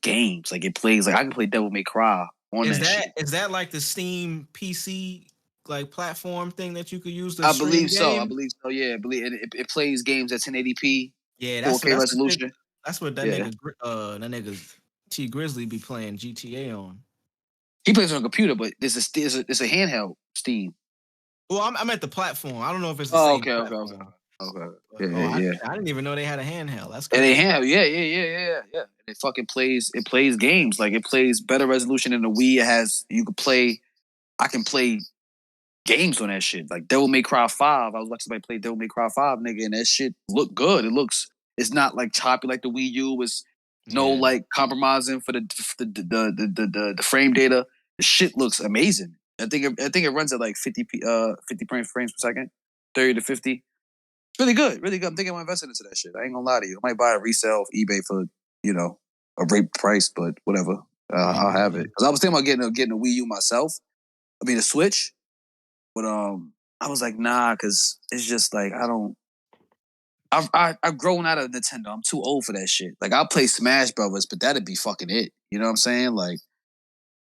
games. Like it plays like I can play Devil May Cry on that shit. Is that like the Steam PC like platform thing that you could use to I believe so. Yeah, it plays games at 1080p. Yeah, 4K resolution. That's what that nigga T Grizzly be playing GTA on. He plays on a computer, but it's a handheld Steam. Well, I'm at the platform. I don't know if it's the same platform. Okay. Yeah. I didn't even know they had a handheld. That's cool. And they handheld. Yeah. It fucking plays. It plays games. Like it plays better resolution than the Wii. It has. I can play games on that shit. Like Devil May Cry 5. I was watching somebody play Devil May Cry 5, nigga, and that shit looked good. It's not like choppy like the Wii U. It's no like compromising for the frame data. The shit looks amazing. I think it runs at like 50 frames per second, 30 to 50. It's really good. I'm thinking I'm investing into that shit. I ain't gonna lie to you. I might buy a resale off eBay for a great price, but whatever. I'll have it because I was thinking about getting a Wii U myself. I mean a Switch, but I was like nah, because it's just like I've grown out of Nintendo. I'm too old for that shit. Like I'll play Smash Brothers, but that'd be fucking it. You know what I'm saying? Like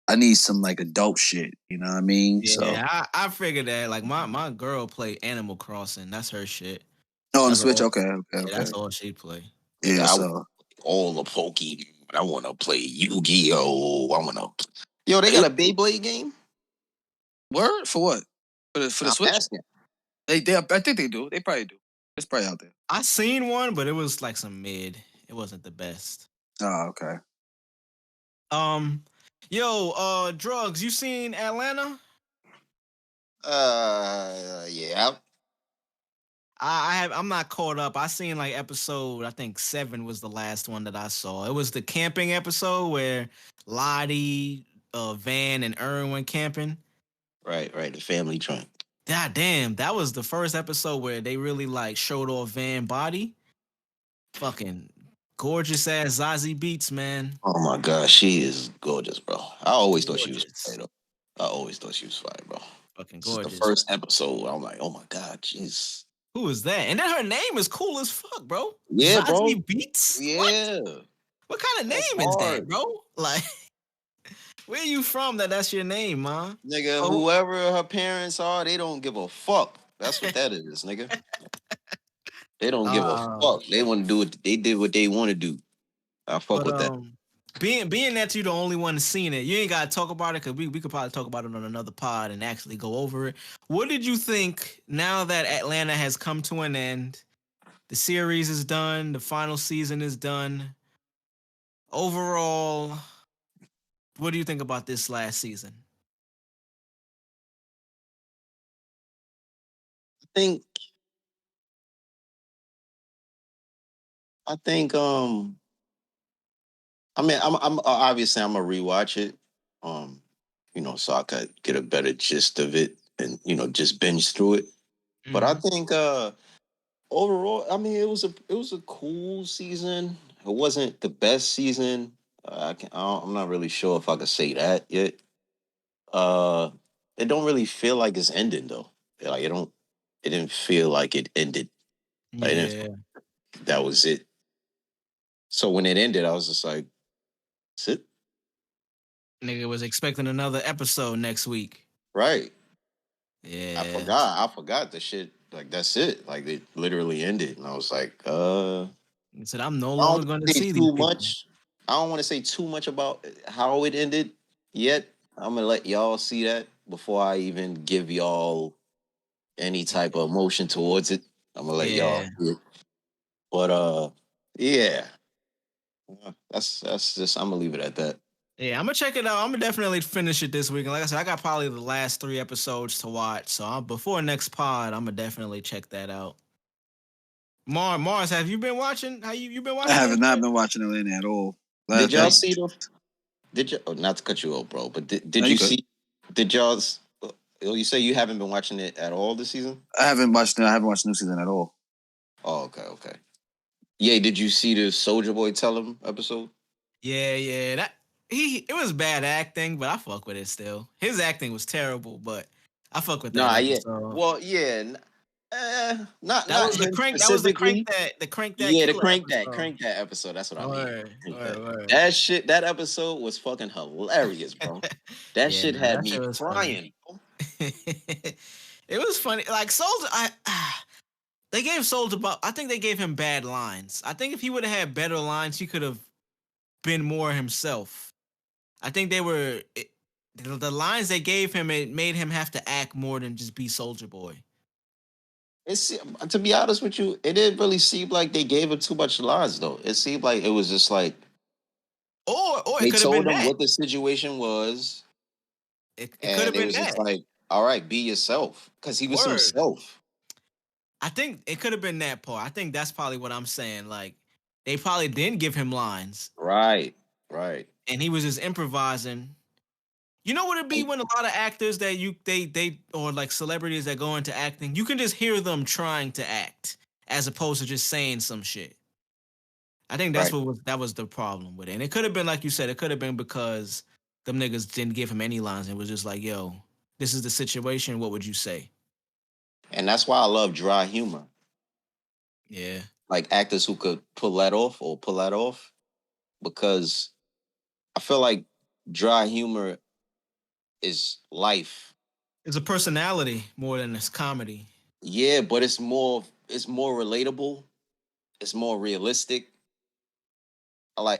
I need some like adult shit. You know what I mean? Yeah, so. I figured that. Like my girl play Animal Crossing. That's her shit. Oh, on the Switch. Okay. Yeah, that's all she play. Yeah, all the Pokemon. I want to play Yu-Gi-Oh. Yo, they got a Beyblade game. Word for what? For the Switch. Asking. They I think they do. They probably do. It's probably out there. I seen one, but it was like some mid. It wasn't the best. Oh, okay. Drvgz, you seen Atlanta? Yeah. I'm not caught up. I seen like episode, I think 7 was the last one that I saw. It was the camping episode where Lottie, Van, and Erin went camping. Right. The family trunk. God damn, that was the first episode where they really like showed off Van body. Fucking gorgeous ass Zazie Beetz, man. Oh my god, she is gorgeous, bro. I always thought she was fire, bro. Fucking gorgeous. The first episode, I'm like, oh my god, jeez. Who is that? And then her name is cool as fuck, bro. Yeah, Zazie Beetz? Yeah. What kind of name is that, bro? Like, where you from that's your name, man? Nigga, whoever her parents are, they don't give a fuck. That's what that is, nigga. They don't give a fuck. They want to do it. They did what they want to do. I fuck with that. Being that you're the only one seen it, you ain't gotta talk about it because we could probably talk about it on another pod and actually go over it. What did you think now that Atlanta has come to an end? The series is done. The final season is done. Overall, what do you think about this last season? I think I mean, I'm obviously I'm gonna rewatch it, so I could get a better gist of it and just binge through it. Mm-hmm. But I think overall, I mean, it was a cool season. It wasn't the best season. I'm not really sure if I could say that yet. It don't really feel like it's ending though. Like it didn't feel like it ended. Like, that was it. So when it ended, I was just like, that's it. Nigga was expecting another episode next week. Right. Yeah. I forgot the shit. Like, that's it. Like, it literally ended. And I was like, He said, I'm no I longer don't going to say see these too people. much. I don't want to say too much about how it ended yet. I'm going to let y'all see that before I even give y'all any type of emotion towards it. I'm going to let y'all see it. But, yeah. That's just, I'm going to leave it at that. Yeah, I'm gonna check it out. I'm gonna definitely finish it this week. And like I said, I got probably the last 3 episodes to watch. So before next pod, I'm gonna definitely check that out. Marz, have you been watching? You been watching? I have not been watching Atlanta at all. Did y'all see the? Did you? Oh, not to cut you off, bro, but did you see? Did y'all? You say you haven't been watching it at all this season? I haven't watched the new season at all. Oh, okay. Yeah, did you see the Soulja Boy Tell Him episode? Yeah. It was bad acting, but I fuck with it still. His acting was terrible, but I fuck with that episode. Well, yeah. Not the crank. That was the crank that. Yeah, the crank that episode. That's what I mean. That shit. That episode was fucking hilarious, bro. That shit had me crying. It was funny. Like Soulja, they gave Soulja. I think they gave him bad lines. I think if he would have had better lines, he could have been more himself. I think the lines they gave him, it made him have to act more than just be Soulja Boy. To be honest with you, it didn't really seem like they gave him too much lines, though. It seemed like it was just like, or they it told him what the situation was. It could have been that. Just like, all right, be yourself, because he was himself. I think it could have been that part. I think that's probably what I'm saying. Like, they probably didn't give him lines. Right. And he was just improvising. You know what it'd be when a lot of actors that they or like celebrities that go into acting, you can just hear them trying to act as opposed to just saying some shit. I think that's that was the problem with it. And it could have been, like you said, it could have been because them niggas didn't give him any lines. It was just like, yo, this is the situation. What would you say? And that's why I love dry humor. Yeah. Like actors who could pull that off, because I feel like dry humor is life. It's a personality more than it's comedy. Yeah, but it's more relatable. It's more realistic. I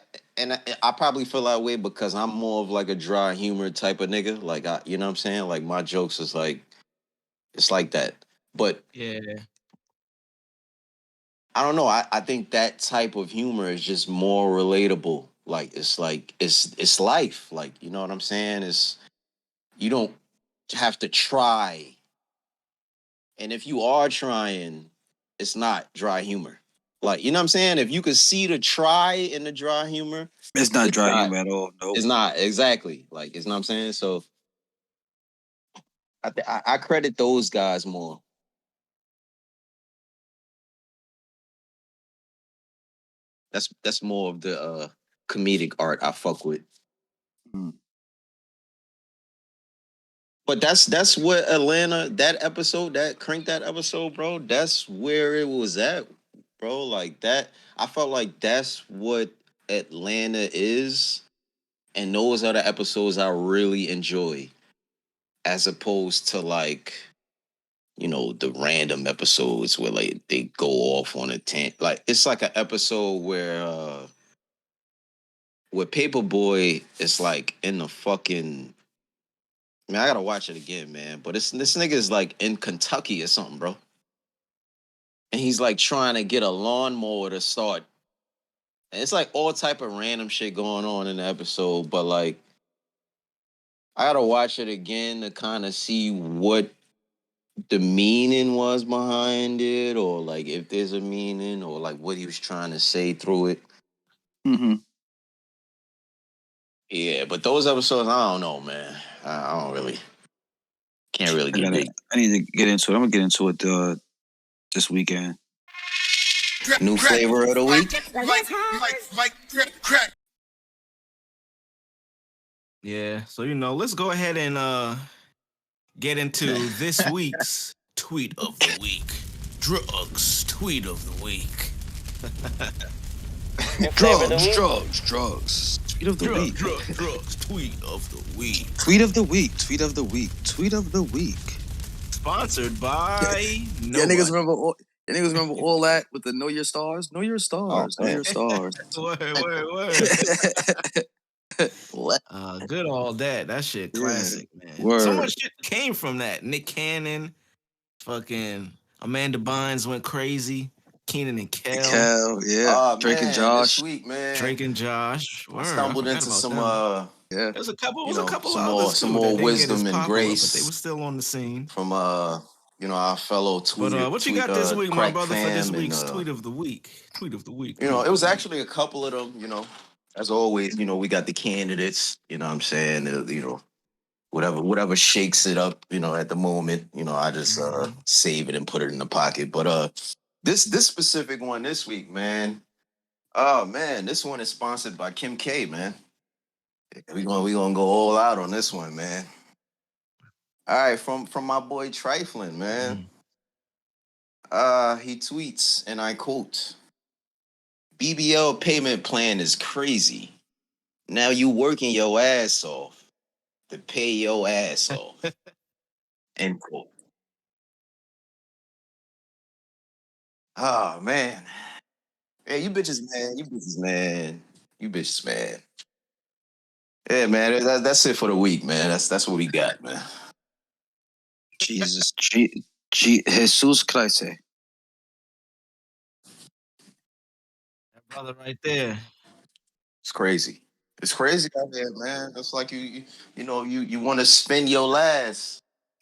probably feel that way because I'm more of like a dry humor type of nigga. Like, you know what I'm saying? Like, my jokes is like, it's like that. But yeah, I don't know. I think that type of humor is just more relatable. Like, it's life. Like, you know what I'm saying? You don't have to try. And if you are trying, it's not dry humor. Like, you know what I'm saying? If you could see the try in the dry humor, it's not dry humor at all. No, it's not. Exactly. Like, you know what I'm saying? So I credit those guys more. That's more of the comedic art I fuck with. But that's what Atlanta, that Crank that episode, bro, that's where it was at, bro. Like, that, I felt like that's what Atlanta is. And those are the episodes I really enjoy. As opposed to, like, you know, the random episodes where, like, they go off on a tangent. Like, it's like an episode where Paperboy is, like, in the fucking... Man, I gotta watch it again, man. But this nigga is, like, in Kentucky or something, bro. And he's, like, trying to get a lawnmower to start. And it's, like, all type of random shit going on in the episode. But, like, I gotta watch it again to kind of see what the meaning was behind it, or, like, if there's a meaning, or, like, what he was trying to say through it. Mm-hmm. Yeah, but those episodes, I don't know, man. I don't really, can't really get it. I need to get into it. I'm gonna get into it this weekend. New flavor of the week. Yeah, so, you know, let's go ahead and get into this week's tweet of the week. Drvgz tweet of the week. Drugs. Tweet of the week. Drugs. Tweet of the week. Tweet of the week. Tweet of the week. Tweet of the week. Sponsored by Yeah, nobody. niggas remember all that with the Know Your Stars? Know Your Stars. Know man. Your Stars. Word. What? Good all that. That shit Yeah. classic, man. Word. So much shit came from that. Nick Cannon, fucking Amanda Bynes went crazy. Keenan and Kel. Yeah. Drake man, and Josh. This week, man. Drake and Josh. I stumbled into some Yeah. There's a couple. you know, a couple some others more too that didn't wisdom get as and popular, grace but they were still on the scene. from you know, our fellow tweet. But what you got this week, my Crack brother, for this fam week's and, tweet of the week? Tweet of the week. You know, it was actually a couple of them. You know, as always, you know, we got the candidates. You know what I'm saying? You know, whatever shakes it up. You know, at the moment, you know, I just save it and put it in the pocket. But this specific one this week, man. Oh man, this one is sponsored by Kim K, man. We gonna go all out on this one, man. All right, from my boy Trifling, man. He tweets, and I quote: "BBL payment plan is crazy. Now you working your ass off to pay your ass off." End quote. Oh man. Hey, you bitches, man. You bitches, man. You bitches, man. Yeah, man. That's it for the week, man. That's what we got, man. Jesus. Jesus Christ. That brother right there. It's crazy. It's crazy out there, man. It's like you want to spend your last.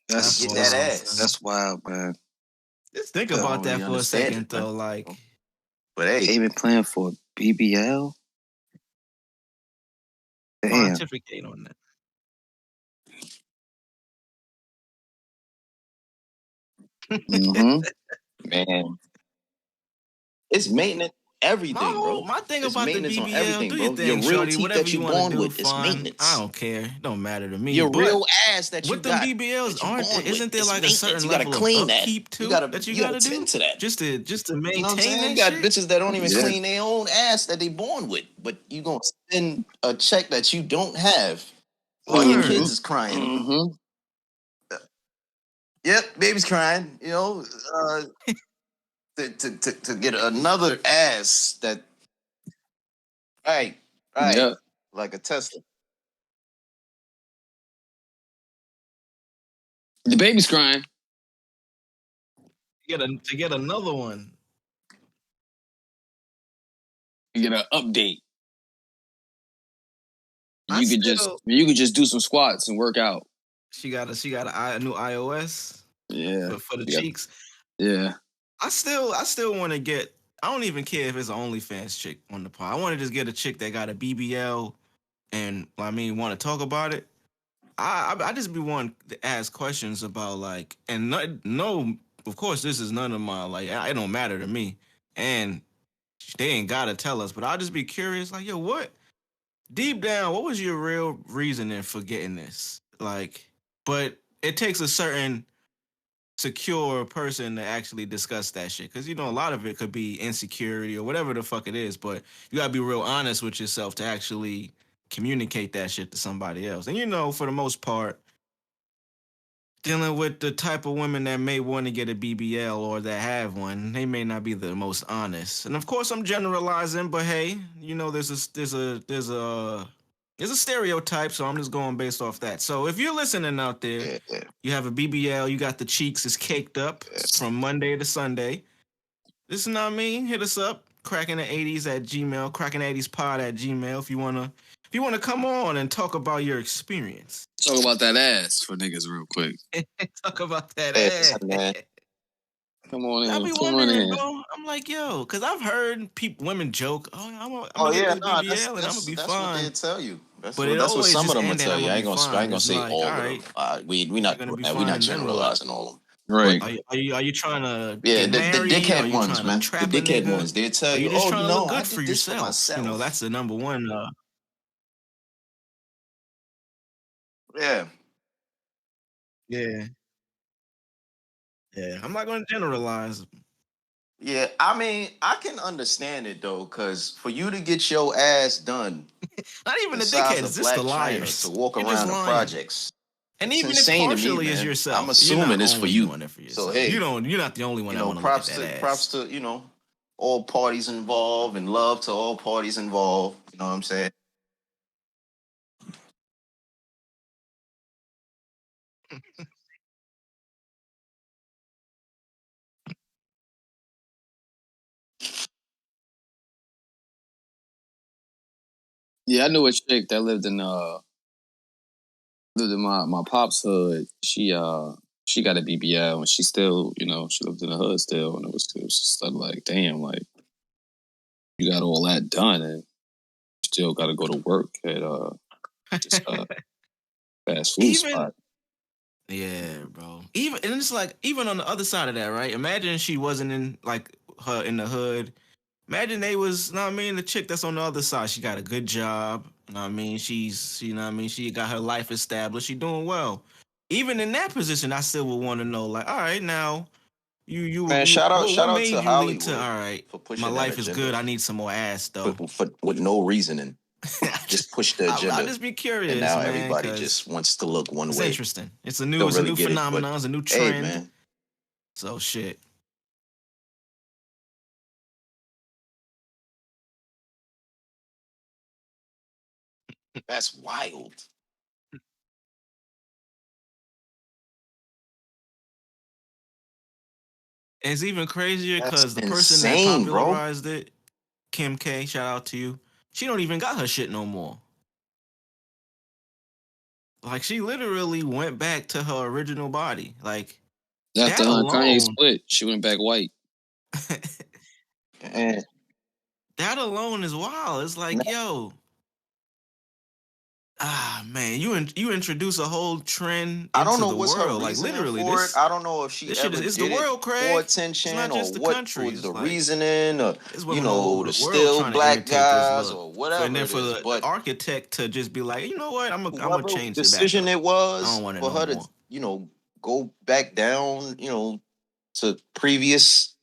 That's Get that ass. That's wild, man. Just think I don't about that really for a understand second, it, man. though. Like, But hey, Payment plan for BBL. Damn. pontificate on that. man, it's maintenance. Everything, bro. My thing It's about the maintenance on BBL, everything, do your bro. thing, Your real shorty. teeth Whatever that you you're want born to do, with is fine. maintenance. I don't care. It don't matter to me. Your but real ass that you with got. them BBLs, isn't there it's like a certain you gotta level clean of that. upkeep too You gotta that you gotta gotta do tend to that. just to maintain You know what I'm saying? that You got shit? bitches that don't even Yeah. clean their own ass that they born with, but you gonna spend a check that you don't have while your Word. kids is crying. Yep, baby's crying. You know, to get another ass that, right, Yeah. like a Tesla. The baby's crying. To get another one. You get an update. I You could just do some squats and work out. She got a new iOS. Yeah. For the cheeks. Yeah. I still want to get. I don't even care if it's an OnlyFans chick on the pod. I want to just get a chick that got a BBL, and want to talk about it. I just be wanting to ask questions about like, and no, of course this is none of my like. It don't matter to me, and they ain't gotta tell us. But I'll just be curious, like, yo, what deep down, what was your real reasoning for getting this? Like, but it takes a certain secure person to actually discuss that shit, because a lot of it could be insecurity or whatever the fuck it is, but you gotta be real honest with yourself to actually communicate that shit to somebody else. And for the most part, dealing with the type of women that may want to get a BBL or that have one, they may not be the most honest. And of course I'm generalizing, but hey, there's a stereotype, so I'm just going based off that. So if you're listening out there, you have a BBL, you got the cheeks, it's caked up from Monday to Sunday. Listen, hit us up, cracking the 80s at Gmail, cracking 80s pod at Gmail if you wanna come on and talk about your experience. Talk about that ass for niggas real quick. Talk about that ass. Man. Come on in. I be wondering, bro. I'm like, yo, because I've heard women joke, I'm gonna get this BBL and I'm gonna be that's fine. what they tell you. That's what some of them will tell you. I ain't gonna say like, all of them. We not gonna be we not fine generalizing all of them. Right. Are you trying to Yeah, get the married? dickhead Are you ones, trying man. to trap The a dickhead nigga? ones. They tell Are you, you just trying to look I good did for this yourself? myself. That's the number one. Yeah. Yeah. I'm not gonna generalize. Yeah, I mean, I can understand it though, because for you to get your ass done, not even the size dickheads, of just the Black China liars. to walk You're just around the lying. projects, And it's even if insane to me, partially is man. yourself, I'm assuming you're not it's for only you. doing it for yourself. So hey, you're not the only one that want to look at that ass. Props to all parties involved, and love to all parties involved. You know what I'm saying? Yeah, I knew a chick that lived in my pop's hood. She got a BBL and she still, she lived in the hood still, and it was just like, damn, like you got all that done and you still got to go to work at this fast food spot. Yeah, bro. Even and it's like even on the other side of that, right? Imagine she wasn't in like her in the hood. Imagine they was, you know what I mean, the chick that's on the other side. She got a good job. You know what I mean? She got her life established. She doing well. Even in that position, I still would want to know, like, all right, now Man, you shout what out made to you lead to, Hollywood all right, for my pushing that life is agenda good. I need some more ass though. with no reasoning. Just push the agenda. I'll just be curious, and now man, everybody just wants to look one it's way. interesting. It's a new Don't really get it, phenomenon. but It's a new hey, trend. man, So shit. that's wild. It's even crazier That's because the person that insane, bro. popularized it, Kim K, shout out to you. She don't even got her shit no more. Like she literally went back to her original body. Like After that Kanye alone, split, she went back white. And that alone is wild. It's like, yo, man, you introduce a whole trend I don't into know the what's her world. Like reasoning literally, for it. this I don't know if she this shit ever is the did it world, for Craig. It's attention not or just the what country. was the It's like reasoning, or it's what all over the the world still trying to black imitate this guys look. or And whatever then it for is. the But architect to just be like, you know what, I'm gonna whoever change it back decision up. it I was don't want it for no her more. to, go back down, to previous.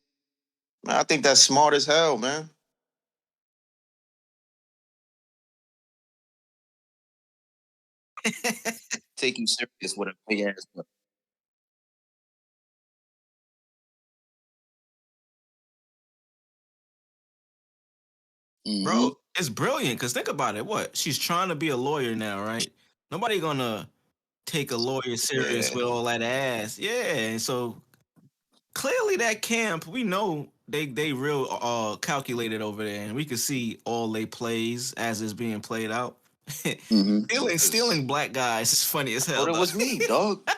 Man, I think that's smart as hell, man. Take you serious with a big ass. Bro, it's brilliant because think about it. What? She's trying to be a lawyer now, right? Nobody gonna take a lawyer serious Yeah. with all that ass. Yeah. And so clearly that camp, we know they real calculated over there, and we can see all they plays as it's being played out. Stealing black guys is funny as hell. But it was me, dog.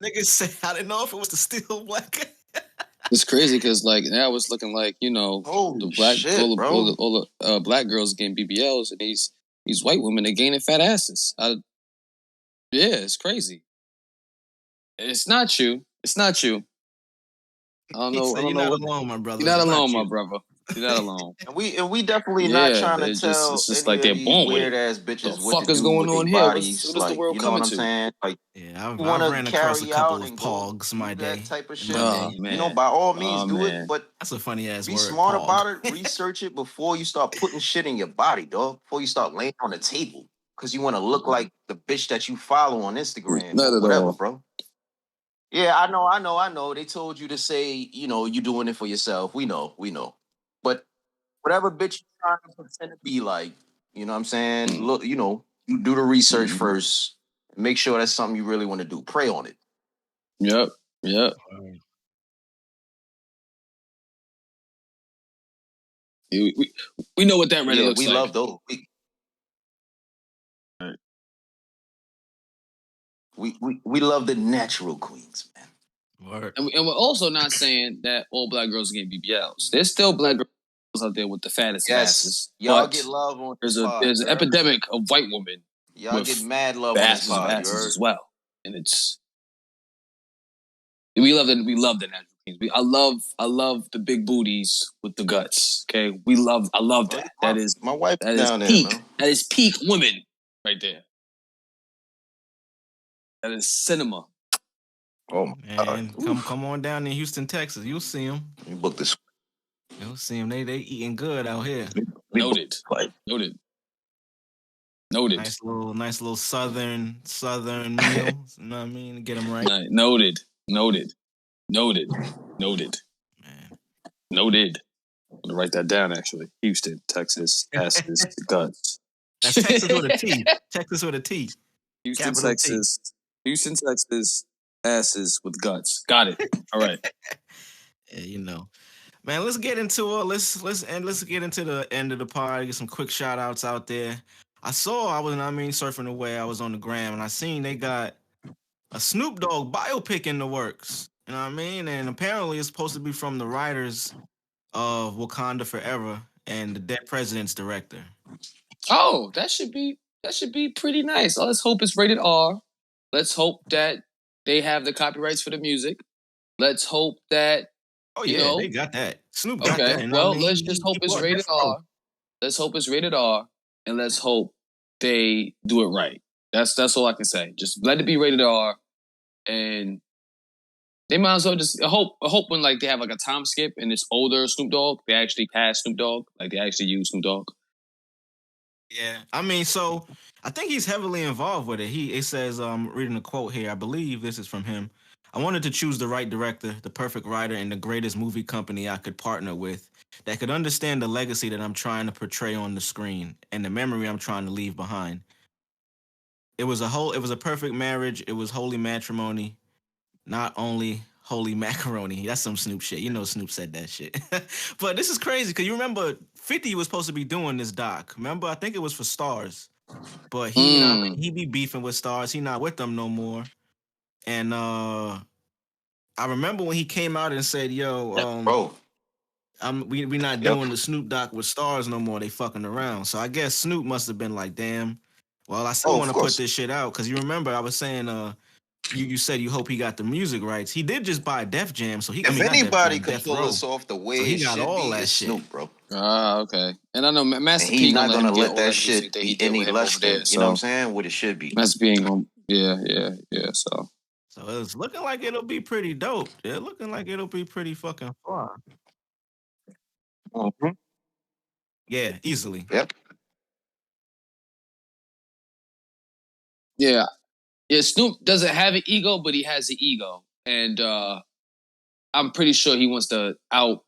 Niggas say I didn't know if it was to steal black guy. It's crazy because like now it's looking like Holy the black shit, bro. all the black girls getting BBLs and these white women are gaining fat asses. Yeah, it's crazy. It's not you. It's not you. I don't He know. I said, don't "You're know not what. alone, my brother. You're not It's not alone, my you." brother. You're not alone. And we definitely not Yeah, trying to it's tell just any like of they're these born with weird it. ass The bitches what to fuck is do going with their on here? bodies. What is the Like, world you know what coming I'm to? saying? Like, Yeah, you I've want ran to across a carry couple out of and go pogs do my that day. type of In my shit, day. Oh man. by all means Oh do it. man. But That's a funny ass be word, smart pog. about it. Research it before you start putting shit in your body, dog. Before you start laying on the table. Because you want to look like the bitch that you follow on Instagram Not or at whatever, all. bro. Yeah, I know. They told you to say, you doing it for yourself. We know. But whatever bitch you're trying to pretend to be like, you know what I'm saying? Look, you do the research first. Make sure that's something you really want to do. Pray on it. Yep. Yep. We know what that Reddit looks we like. love those. We love the natural queens, man. And we're also not saying that all black girls are getting BBLs. There's still black girls out there with the fattest of asses. Y'all But get love on there's this pod. an epidemic of white women Y'all get with mad love the on this asses of pod. asses as well. And we love the natural queens. I love the big booties with the guts. Okay. I love that. My wife that is down there, peak. man. That is peak women right there. That is cinema. Oh my God. Come on down in Houston, Texas. You'll see them. You book this. See them, they eating good out here. Noted. Nice little southern meals. You know what I mean? Get them right. Noted. Man. Noted. I'm gonna write that down. Actually, Houston, Texas, asses, guts. That's Texas with a T. Texas with a T. Houston, Texas. Houston, Texas, asses with guts. Got it. All right. Yeah, you know. Man, let's get into it. Let's get into the end of the pod. Get some quick shout outs out there. I was surfing away. I was on the gram and I seen they got a Snoop Dogg biopic in the works. You know what I mean? And apparently it's supposed to be from the writers of Wakanda Forever and the Dead President's director. Oh, that should be pretty nice. Let's hope it's rated R. Let's hope that they have the copyrights for the music. Let's hope that they got that. Snoop got that. Okay, well, let's just hope it's rated R. Let's hope it's rated R, and let's hope they do it right. That's all I can say. Just let it be rated R, and they might as well just I hope when like they have like a time skip and it's older Snoop Dogg, they actually pass Snoop Dogg, like they actually use Snoop Dogg. Yeah, I mean, so I think he's heavily involved with it. It says, reading a quote here, I believe this is from him. I wanted to choose the right director, the perfect writer, and the greatest movie company I could partner with that could understand the legacy that I'm trying to portray on the screen and the memory I'm trying to leave behind. It was a perfect marriage. It was holy matrimony, not only holy macaroni. That's some Snoop shit. You know Snoop said that shit. But this is crazy because you remember 50 was supposed to be doing this doc. Remember? I think it was for Stars. But he be beefing with Stars. He not with them no more. And I remember when he came out and said, "Yo, bro, we not doing the Snoop doc with Stars no more. They fucking around." So I guess Snoop must have been like, "Damn, well, I still want to put this shit out." Because you remember I was saying, you said you hope he got the music rights. He did just buy Def Jam, so if anybody could pull us off the way it should be, it's Snoop, bro. Okay. And I know Master P he's not gonna let that shit be any less than, you know what I'm saying, what it should be. Master P ain't gonna, yeah. So it's looking like it'll be pretty dope. It's looking like it'll be pretty fucking fun. Mm-hmm. Yeah, easily. Yep. Yeah. Yeah, Snoop doesn't have an ego, but he has an ego. And I'm pretty sure he wants to out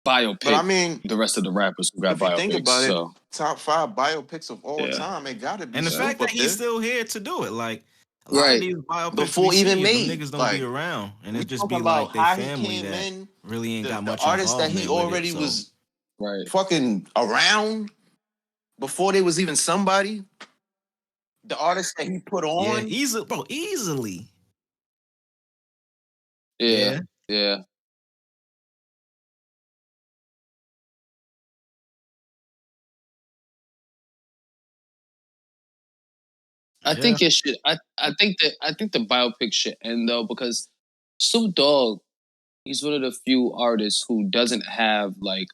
biopic the rest of the rappers who got if you biopics. think about it, top 5 biopics of all time, it gotta be. And the Snoop fact that he's still here to do it, like a lot of these biopics before even made, niggas don't be around, and it just be like their family that really ain't got much. The artists that he already was fucking around before they was even somebody. The artists that he put on, easily. Yeah. I think it should. I think the biopic should end though, because Snoop Dogg, he's one of the few artists who doesn't have like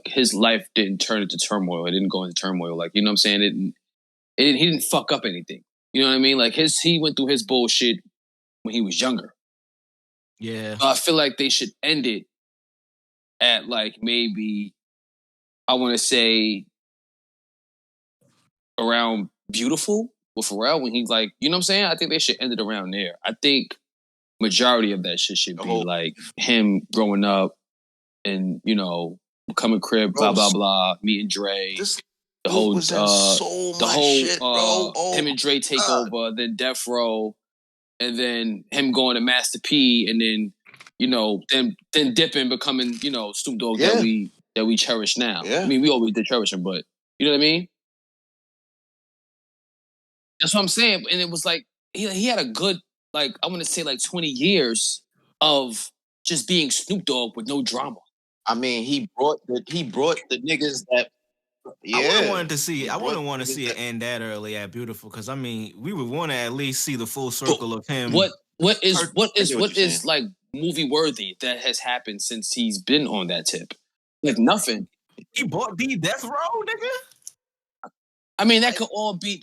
his life didn't turn into turmoil. It didn't go into turmoil. Like, you know what I'm saying? He didn't fuck up anything. You know what I mean? Like he went through his bullshit when he was younger. Yeah. I feel like they should end it at like maybe, I want to say, around Beautiful with Pharrell, when he's like, you know what I'm saying? I think they should end it around there. I think majority of that shit should be like him growing up and, you know, becoming crib, blah, blah, blah, meeting Dre. The whole him and Dre take over, then Death Row, and then him going to Master P, and then, you know, then dipping, becoming, you know, Snoop Dogg that we cherish now. Yeah. I mean, we always did cherish him, but you know what I mean? That's what I'm saying. And it was like he had a good, like, I want to say like 20 years of just being Snoop Dogg with no drama. I mean, he brought the niggas that. Yeah, I wouldn't want to see it end that early at Beautiful, because I mean, we would want to at least see the full circle of him. What is like movie worthy that has happened since he's been on that tip? Like nothing. He bought D Death Row, nigga. I mean, that could all be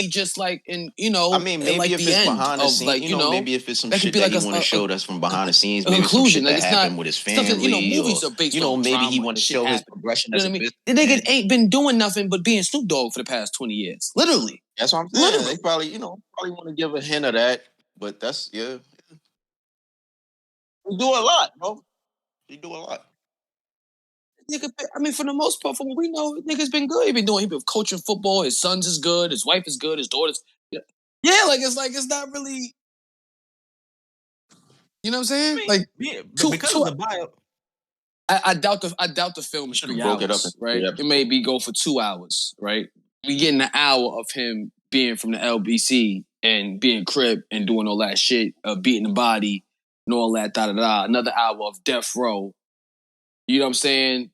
just like in maybe like if the it's end behind the of scenes, like maybe if it's some that could shit be that like he want to show that's from behind the scenes, a maybe some shit conclusion. Like that it's happened not with his stuff that family, movies or are based on maybe he drama want to and shit show his happen. progression You as know a what I mean? business. The nigga ain't been doing nothing but being Snoop Dogg for the past 20 years, literally. That's what I'm saying. Literally. They probably want to give a hint of that, but that's He do a lot, bro. He do a lot. Nigga, I mean, for the most part, from what we know, nigga's been good. He been coaching football. His sons is good. His wife is good. His daughter's it's not really. You know what I'm saying? Because of the bio. I doubt the film is 3 broke it up hours, in right? It may go for 2 hours, right? We getting an hour of him being from the LBC and being Crip and doing all that shit, beating the body and all that, Another hour of Death Row. You know what I'm saying?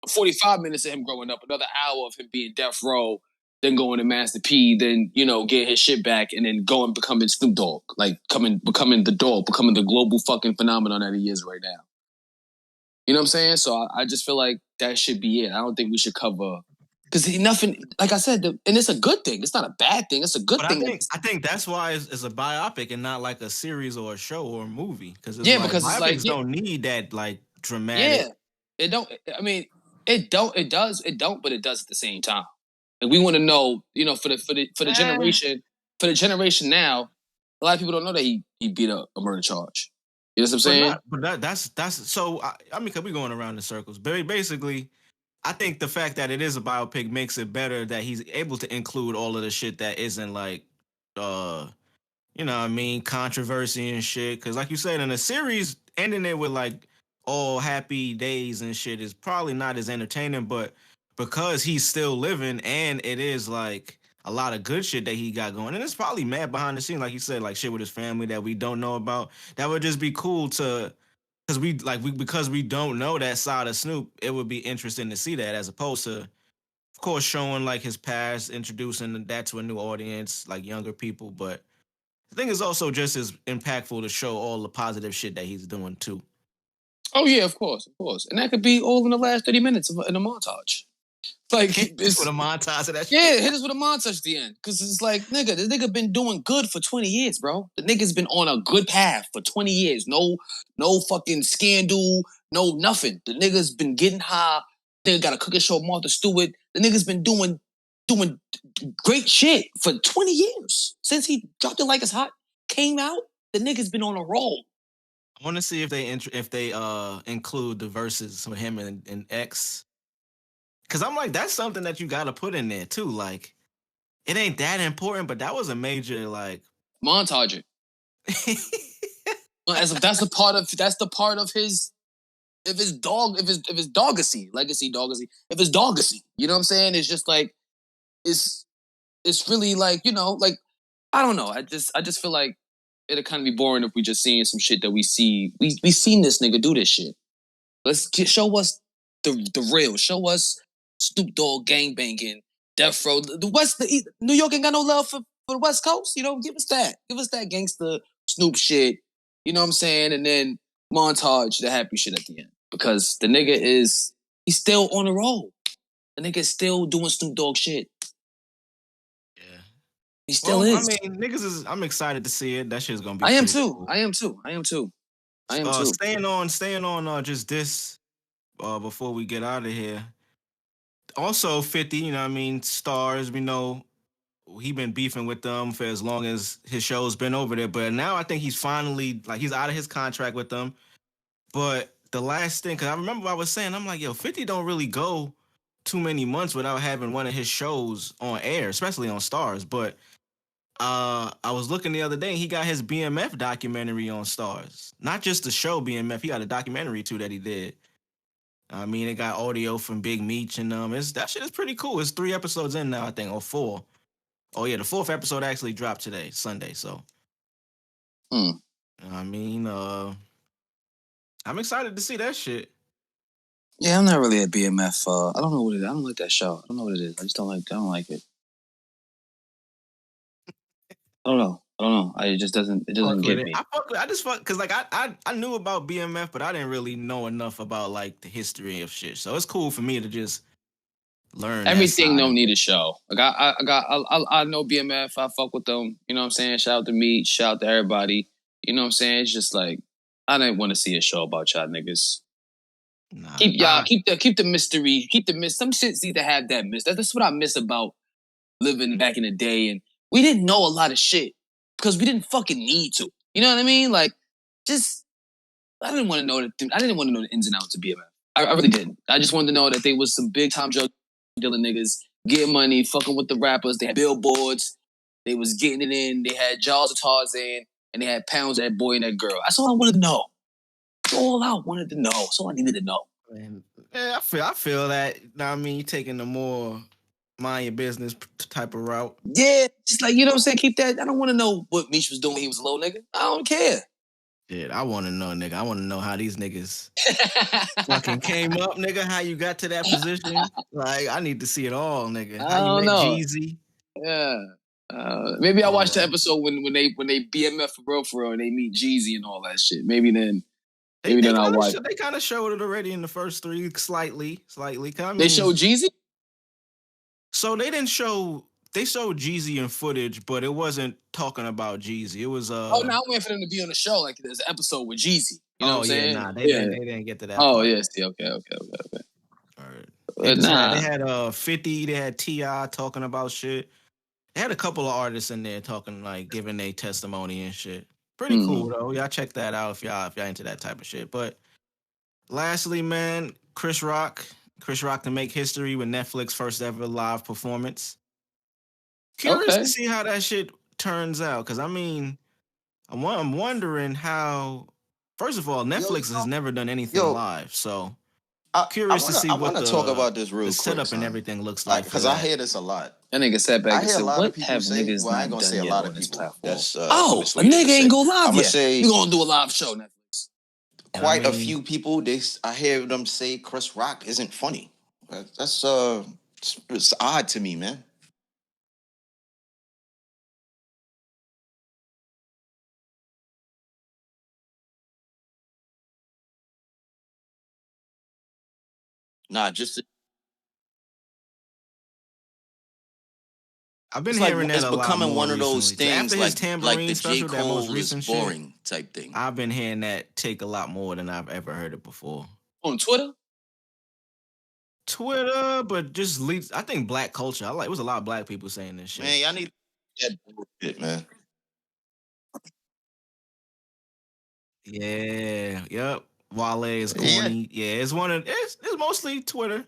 45 minutes of him growing up, another hour of him being Death Row, then going to Master P, then, getting his shit back, and then becoming Snoop Dogg, like becoming the dog, becoming the global fucking phenomenon that he is right now. You know what I'm saying? So I just feel like that should be it. I don't think we should cover, because nothing, like I said, and it's a good thing. It's not a bad thing. It's a good thing. I think that's why it's a biopic and not like a series or a show or a movie. Because biopics don't need that like dramatic. Yeah, it don't. I mean, it don't. It does. It don't. But it does at the same time. And we want to know, for the generation now, a lot of people don't know that he beat up a murder charge. You know what I'm saying? But that's so. I mean, because we're going around in circles. But basically, I think the fact that it is a biopic makes it better that he's able to include all of the shit that isn't like, controversy and shit. Because like you said, in a series, ending it with like all happy days and shit is probably not as entertaining. But because he's still living and it is like a lot of good shit that he got going, and it's probably mad behind the scenes, like you said, like shit with his family that we don't know about. That would just be cool to. Because we don't know that side of Snoop, it would be interesting to see that, as opposed to, of course, showing like his past, introducing that to a new audience, like younger people. But I think it's also just as impactful to show all the positive shit that he's doing too. Oh yeah, of course, and that could be all in the last 30 minutes in a montage. Like it's with a montage of that shit. Yeah, hit us with a montage at the end. Because it's like, nigga, this nigga been doing good for 20 years, bro. The nigga's been on a good path for 20 years. No fucking scandal, no nothing. The nigga's been getting high. Nigga got a cooking show with Martha Stewart. The nigga's been doing great shit for 20 years. Since he dropped It Like It's Hot, came out, the nigga's been on a roll. I want to see if they include the verses with him and X. Because I'm like, that's something that you got to put in there too. Like, it ain't that important, but that was a major like montage. That's the part of his doggacy, legacy doggacy. If it's doggacy, you know what I'm saying? It's just like it's really like, like I don't know. I just feel like it'd kind of be boring if we just seeing some shit that we see. We seen this nigga do this shit. Let's show us the real. Show us Snoop Dogg gangbanging, Death Row. New York ain't got no love for the West Coast. Give us that. Give us that gangster Snoop shit. You know what I'm saying? And then montage the happy shit at the end. Because the nigga he's still on the roll. The nigga is still doing Snoop Dogg shit. Yeah. He still is. I mean, I'm excited to see it. That shit's gonna be I am too. Cool. I am too. Staying on just this before we get out of here. Also 50, stars, we know he been beefing with them for as long as his show's been over there. But now I think he's finally, like, he's out of his contract with them. But the last thing, because I remember I was saying, I'm like, yo, 50 don't really go too many months without having one of his shows on air, especially on Stars. But I was looking the other day, and he got his BMF documentary on Stars. Not just the show BMF, he got a documentary too that he did. I mean, it got audio from Big Meech, and that shit is pretty cool. It's 3 episodes in now, I think, or 4. Oh yeah, the 4th episode actually dropped today, Sunday. So, I mean, I'm excited to see that shit. Yeah, I'm not really a BMF. I don't know what it is. I don't like that show. I don't know what it is. I just don't like it. I don't know. It doesn't get me. I just fuck because like I knew about BMF, but I didn't really know enough about like the history of shit. So it's cool for me to just learn Everything that don't need a show. Like I know BMF. I fuck with them. You know what I'm saying? Shout out to Meat. Shout out to everybody. You know what I'm saying? It's just like I didn't want to see a show about y'all niggas. Nah, Keep the mystery. Keep the mystery. Some shit need to have that mystery. That's what I miss about living back in the day. And we didn't know a lot of shit because we didn't fucking need to. You know what I mean? Like, just I didn't want to know the ins and outs of BMF. I really didn't. I just wanted to know that they was some big time drug dealing niggas getting money, fucking with the rappers. They had billboards. They was getting it in. They had Jaws of Tarzan, and they had Pounds, that boy and that girl. That's all I wanted to know. That's all I wanted to know. That's all I needed to know. I feel that. I mean, you taking the more mind your business type of route. Yeah, just like, you know what I'm saying? Keep that. I don't want to know what Meech was doing when he was a little nigga. I don't care. Shit, I want to know, nigga. I want to know how these niggas fucking came up, nigga. How you got to that position? Like, I need to see it all, nigga. How you met Jeezy? Yeah. Maybe I watched the episode when they BMF for real and they meet Jeezy and all that shit. Maybe then I'll watch. They kind of showed it already in the first 3, slightly. I mean, they showed Jeezy? So they didn't show. They showed Jeezy in footage, but it wasn't talking about Jeezy. It was Oh no, I waiting for them to be on the show. Like there's an episode with Jeezy. You know what I'm saying? Nah, they didn't get to that. Oh part. yeah, see, okay. All right. They had 50. They had T.I. talking about shit. They had a couple of artists in there talking, like giving their testimony and shit. Pretty cool though. Y'all check that out if y'all into that type of shit. But lastly, man, Chris Rock to make history with Netflix first ever live performance. Curious to see how that shit turns out, because I mean, I'm wondering how. First of all, Netflix has never done anything live, so curious to see what the talk about this real quick, setup and everything looks like. Because I hear this a lot. That nigga sat back and said, "What have niggas not done yet on this platform?" A nigga ain't go live yet. You gonna do a live show, Netflix? Quite a few people. I hear them say Chris Rock isn't funny. That's it's odd to me, man. Nah, just I've been hearing that a lot. It's becoming one of those recently. things after his Tambourine like the special, J. that most Cole recent is boring type thing. I've been hearing that take a lot more than I've ever heard it before. On Twitter, but just leads. I think black culture. It was a lot of black people saying this shit. Man, y'all need that bullshit, man. Yeah, yep. Wale is corny. Yeah, it's mostly Twitter.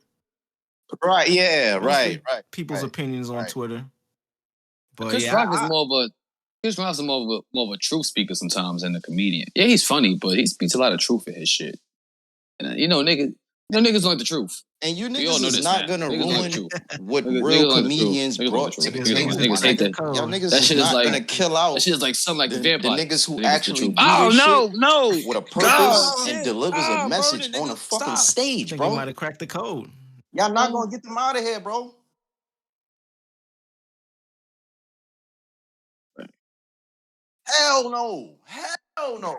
Right, yeah, right. People's opinions on Twitter. But Chris Rock is more of a truth speaker sometimes than a comedian. Yeah, he's funny, but he speaks a lot of truth in his shit. And niggas don't like the truth. And you niggas is not gonna ruin what real comedians brought to the table. Niggas hate that. Y'all niggas is not gonna kill out. That shit is like something like the vampire. The niggas who actually do no with a purpose and delivers a message on a fucking stage, bro. You might have cracked the code. Y'all not gonna get them out of here, bro. Hell no. Hell no.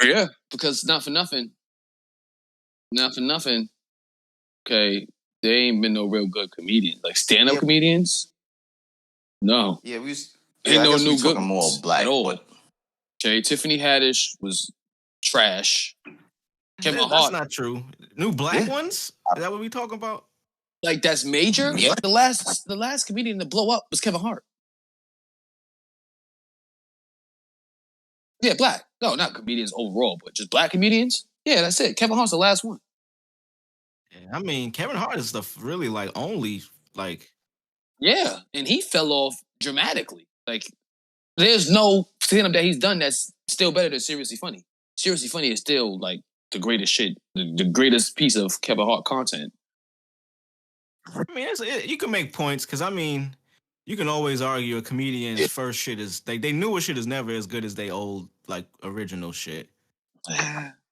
Yeah, because not for nothing. Okay, there ain't been no real good comedians, like stand-up comedians. No. Yeah, ain't no new good more black at all. But... Okay, Tiffany Haddish was trash. Kevin Hart. That's not true. New black ones? Is that what we talking about? Like that's major? Yeah. The last comedian to blow up was Kevin Hart. Yeah, black. No, not comedians overall, but just black comedians. Yeah, that's it. Kevin Hart's the last one. Yeah, I mean, Kevin Hart is the really only. Yeah, and he fell off dramatically. Like, there's no stand-up that he's done that's still better than Seriously Funny. Seriously Funny is still like the greatest shit, the greatest piece of Kevin Hart content. I mean, you can make points because I mean, you can always argue a comedian's first shit is they newer shit is never as good as they old original shit.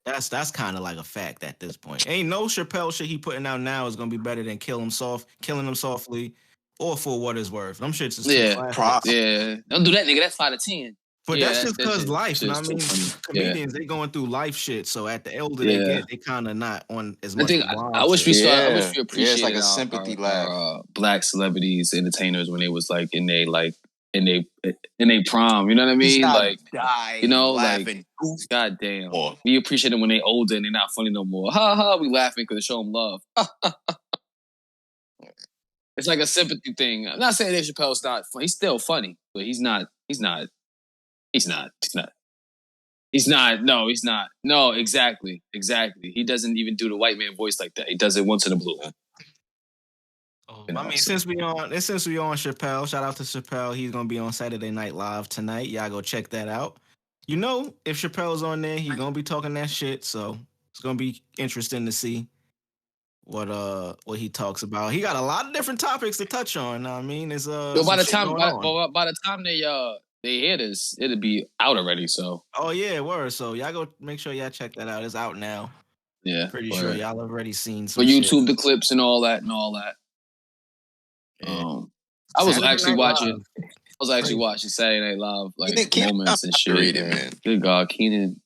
That's kind of like a fact at this point. Ain't no Chappelle shit he putting out now is gonna be better than Killing Him Softly, or For What It's Worth. Them shits is too classic. Yeah, don't do that, nigga. That's 5 to 10. But Yeah, that's just that because shit- life. You know shit's what I too mean? funny. Comedians, they going through life shit. So at the older Yeah. they get, they kind of not on as I much. think blog I wish we shit. started. I wish Yeah. we Yeah, appreciated it's like a sympathy laugh. our black celebrities, entertainers when they was like in they prime. You know what I He's mean? not Like dying, you know, laughing. like goddamn. Or We appreciate them when they older and they're not funny no more. Ha ha. We laughing because they show them love. It's like a sympathy thing. I'm not saying Dave Chappelle's not funny. He's still funny, but he's not. No, he's not. No, exactly. He doesn't even do the white man voice like that. He does it once in a blue. Oh, You know, I mean, so- since we on Chappelle, shout out to Chappelle. He's gonna be on Saturday Night Live tonight. Y'all go check that out. You know, if Chappelle's on there, he's gonna be talking that shit. So it's gonna be interesting to see what he talks about. He got a lot of different topics to touch on. I mean, there's But by some the shit time, going by, on. by the time they hear this, it'll be out already. So Oh yeah, word. So y'all go make sure y'all check that out. It's out now. yeah, Pretty word. sure y'all already seen For some shit. YouTube, the clips and all that. Yeah. I was Saturday actually Night watching. Live. I was actually Crazy. watching Saturday Night Live, like Keenan moments and shit. underrated, man. Good God, Keenan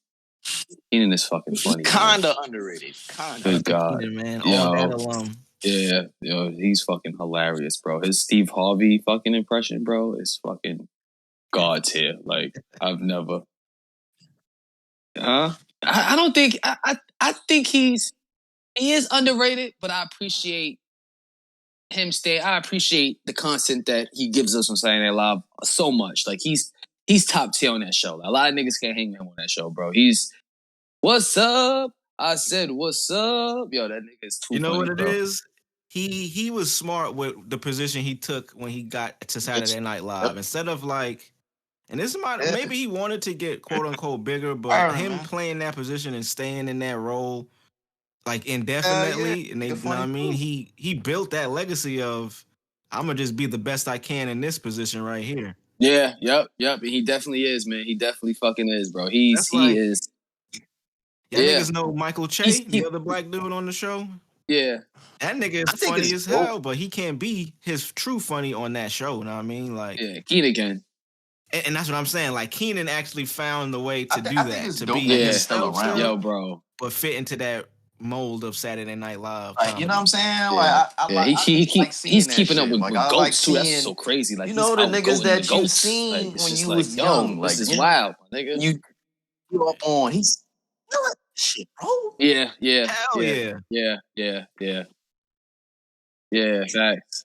is fucking funny. He's kind of underrated. Good God, Keenan, man. Yo. All that alum. yeah, yo, he's fucking hilarious, bro. His Steve Harvey fucking impression, bro, is fucking god tier. Like I've never. I don't think I think he is underrated, but I appreciate him stay. I appreciate the content that he gives us on Saturday Night Live so much. Like he's top tier on that show. A lot of niggas can't hang with him on that show, bro. He's what's up? I said what's up? Yo, that nigga is too You know funny, what it bro. is? He was smart with the position he took when he got to Saturday Night Live. Instead of like, and this might maybe he wanted to get quote unquote bigger, but him playing that position and staying in that role like indefinitely, and they, you know what I mean? He built that legacy of I'm gonna just be the best I can in this position right here. Yeah, yep. And he definitely is, man. He definitely fucking is, bro. He is. Y'all niggas know Michael Che, the other black dude on the show? Yeah. That nigga is funny as hell, but he can't be his true funny on that show. You know what I mean? Like, yeah, Keenan can. And that's what I'm saying. Like, Keenan actually found the way to do that. To be he's still around. Yo, bro. But fit into that mold of Saturday Night Live. Like, you know what I'm saying? Yeah. Like, he's keeping up with like, goats too. That's so crazy. Like, you know the niggas that you like, seen when you like, was young. This Like, is wild, my nigga. You up on he's you know shit, bro. Yeah. Hell yeah. Yeah, facts.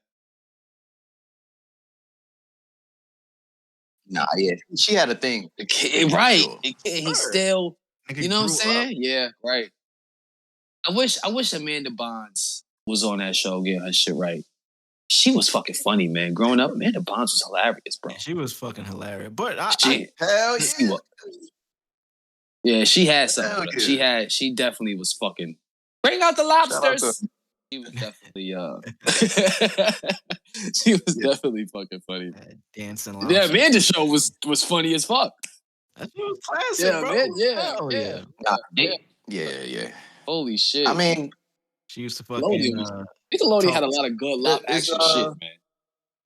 Nah, yeah. She had a thing. Right. Sure. He's still, Nigga you know what I'm grew saying? up. Yeah, right. I wish Amanda Bonds was on that show getting her shit right. she was fucking funny, man. Growing up, Amanda Bonds was hilarious, bro. She was fucking hilarious. But hell yeah. Yeah, she had something. Yeah. She definitely was fucking. Bring out the lobsters. She was definitely, she was definitely fucking funny. Dancing lobsters. Yeah, Amanda show was funny as fuck. That was classic, bro. Man, Yeah. Holy shit. I mean, she used to fucking. Nickelodeon had a lot of good live action shit, man.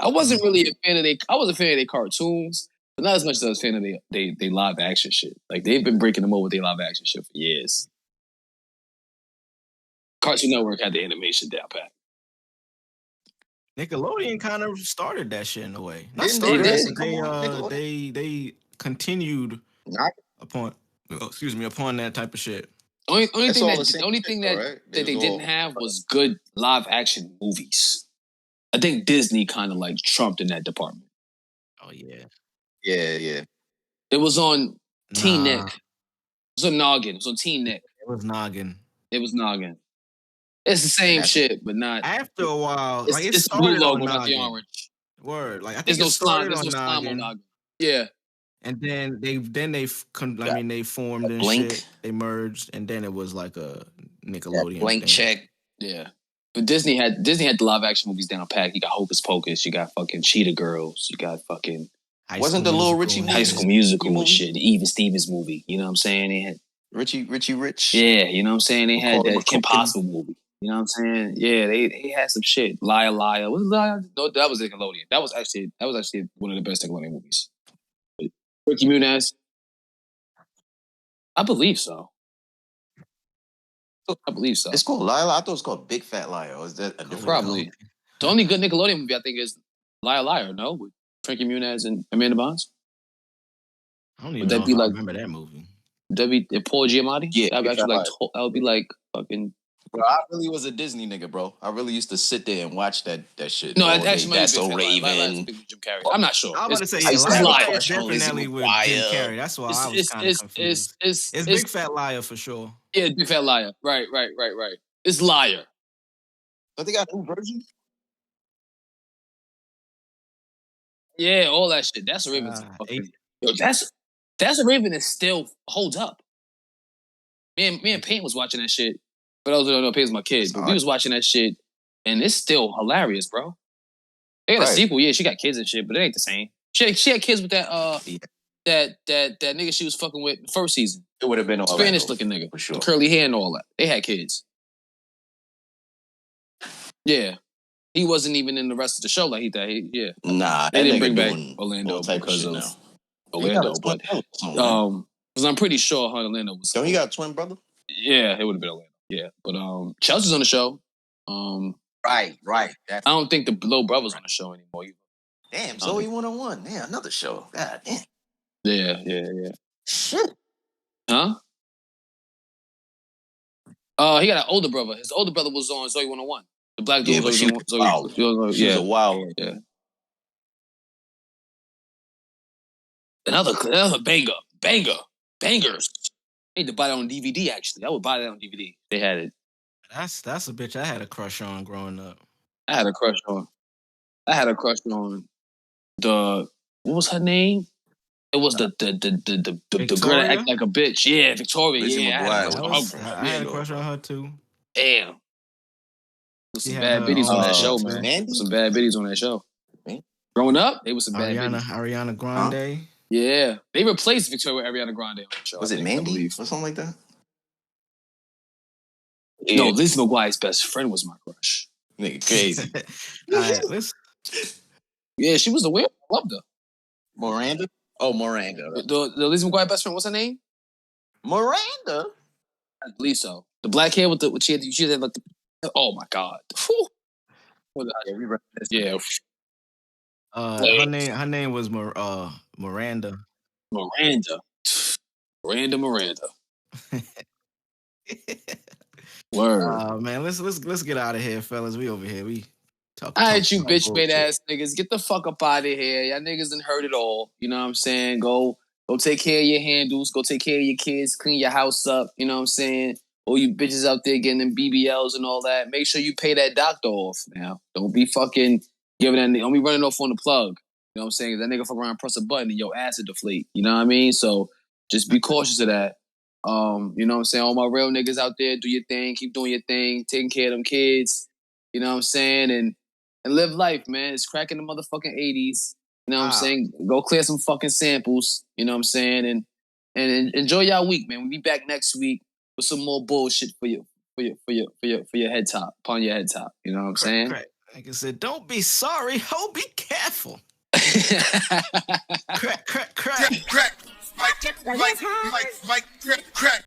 I wasn't really a fan of I was a fan of their cartoons, but not as much as I was a fan of they live action shit. Like they've been breaking them over with their live action shit for years. Cartoon Network had the animation down pat. Nickelodeon kind of started that shit in a way. They continued upon that type of shit. Only thing that they didn't have was good live action movies. I think Disney kind of like trumped in that department. Oh yeah. Yeah. It was on Teen Nick. It was on Noggin. It was on Teen Nick. It was Noggin. It's the same shit, but not. After a while, it's the blue logo, not the orange. Word. Like I think there's no slime on Noggin. Yeah. And then they formed and Blink. shit. They merged, and then it was like a Nickelodeon Blank thing. check. Yeah. But Disney had the live action movies down pat. You got Hocus Pocus. You got fucking Cheetah Girls. You got fucking. Wasn't the Little Richie High School Musical and shit? The Even Stevens movie. You know what I'm saying? They had Richie Rich. Yeah, you know what I'm saying? They had that Kim Possible movie. You know what I'm saying? Yeah, they had some shit. Liar. Was it Liar? No, that was Nickelodeon. That was actually one of the best Nickelodeon movies. Ricky Muniz. I believe so. I believe so. It's called Liar. I thought it was called Big Fat Liar. Or is that a different? Probably. The only good Nickelodeon movie I think is Liar Liar. No, with Frankie Muniz and Amanda Bynes. I don't even know if I remember that movie. Paul Giamatti. Yeah, that would be like fucking. Bro, I really was a Disney nigga, bro. I really used to sit there and watch that shit. No, actually, That's so Raven. Jim Carrey. I'm not sure. I was about to say, it's Liar Liar. Definitely with Jim Carrey. That's why I was kind of confused. It's Big Fat Liar for sure. Yeah, Big Fat Liar. Right. It's Liar. But they got a new version? Yeah, all that shit. That's a Raven. That's a Raven that still holds up. Me and Payne was watching that shit. But I don't know, Payne's my kid. But we was watching that shit, and it's still hilarious, bro. They got a sequel, yeah. She got kids and shit, but it ain't the same. She had kids with that that nigga she was fucking with the first season. It would have been Spanish looking nigga for sure. with curly hair and all that. They had kids. Yeah, he wasn't even in the rest of the show like he thought. Yeah, nah, they didn't bring back Orlando because of Orlando, but because I'm pretty sure Orlando was. So he got a twin brother. Yeah, it would have been Orlando. Yeah, but Chelsea's on the show. Right. I don't think the Blow Brothers on the show anymore. Damn, Zoe 101. Yeah, another show. God damn. Yeah. Shit. Huh? He got an older brother. His older brother was on Zoe 101. The black dude was on Zoe. She was a wild one. Yeah. Another bangers. I need to buy that on DVD. Actually, I would buy that on DVD. They had it. That's a bitch I had a crush on growing up. I had a crush on the what was her name? It was the girl that acted like a bitch. Yeah, Victoria. I had a crush on her too. Damn. Some bad biddies on that show, man. Some bad biddies on that show. Growing up, they was some bad biddies. Ariana Grande. Yeah. They replaced Victoria with Ariana Grande on the show. Was it Mandy or something like that? Yeah. No, Lizzie McGuire's best friend was my crush. Nigga, crazy. Yeah, she was the weird. I loved her. Miranda? Oh, Miranda. The Lizzie McGuire best friend, what's her name? Miranda? I believe so. The black hair with she had like oh my God. Yeah. Her name was Miranda. Miranda. Word. Man, let's get out of here, fellas. We over here. We talk. All right, you bitch made ass niggas, get the fuck up out of here. Y'all niggas done heard it all. You know what I'm saying? Go take care of your handles. Go take care of your kids. Clean your house up. You know what I'm saying? All you bitches out there getting them BBLs and all that. Make sure you pay that doctor off now. Don't be fucking giving that. Don't be running off on the plug. You know what I'm saying? That nigga fuck around, press a button, and your ass will deflate. You know what I mean? So just be cautious of that. You know what I'm saying? All my real niggas out there, do your thing, keep doing your thing, taking care of them kids. You know what I'm saying? And live life, man. It's cracking the motherfucking 80s. You know what I'm saying? Go clear some fucking samples. You know what I'm saying? And enjoy y'all week, man. We'll be back next week with some more bullshit for your head top, upon your head top. You know what I'm saying? Like I said, don't be sorry, ho, be careful. Crack. Mike, crack.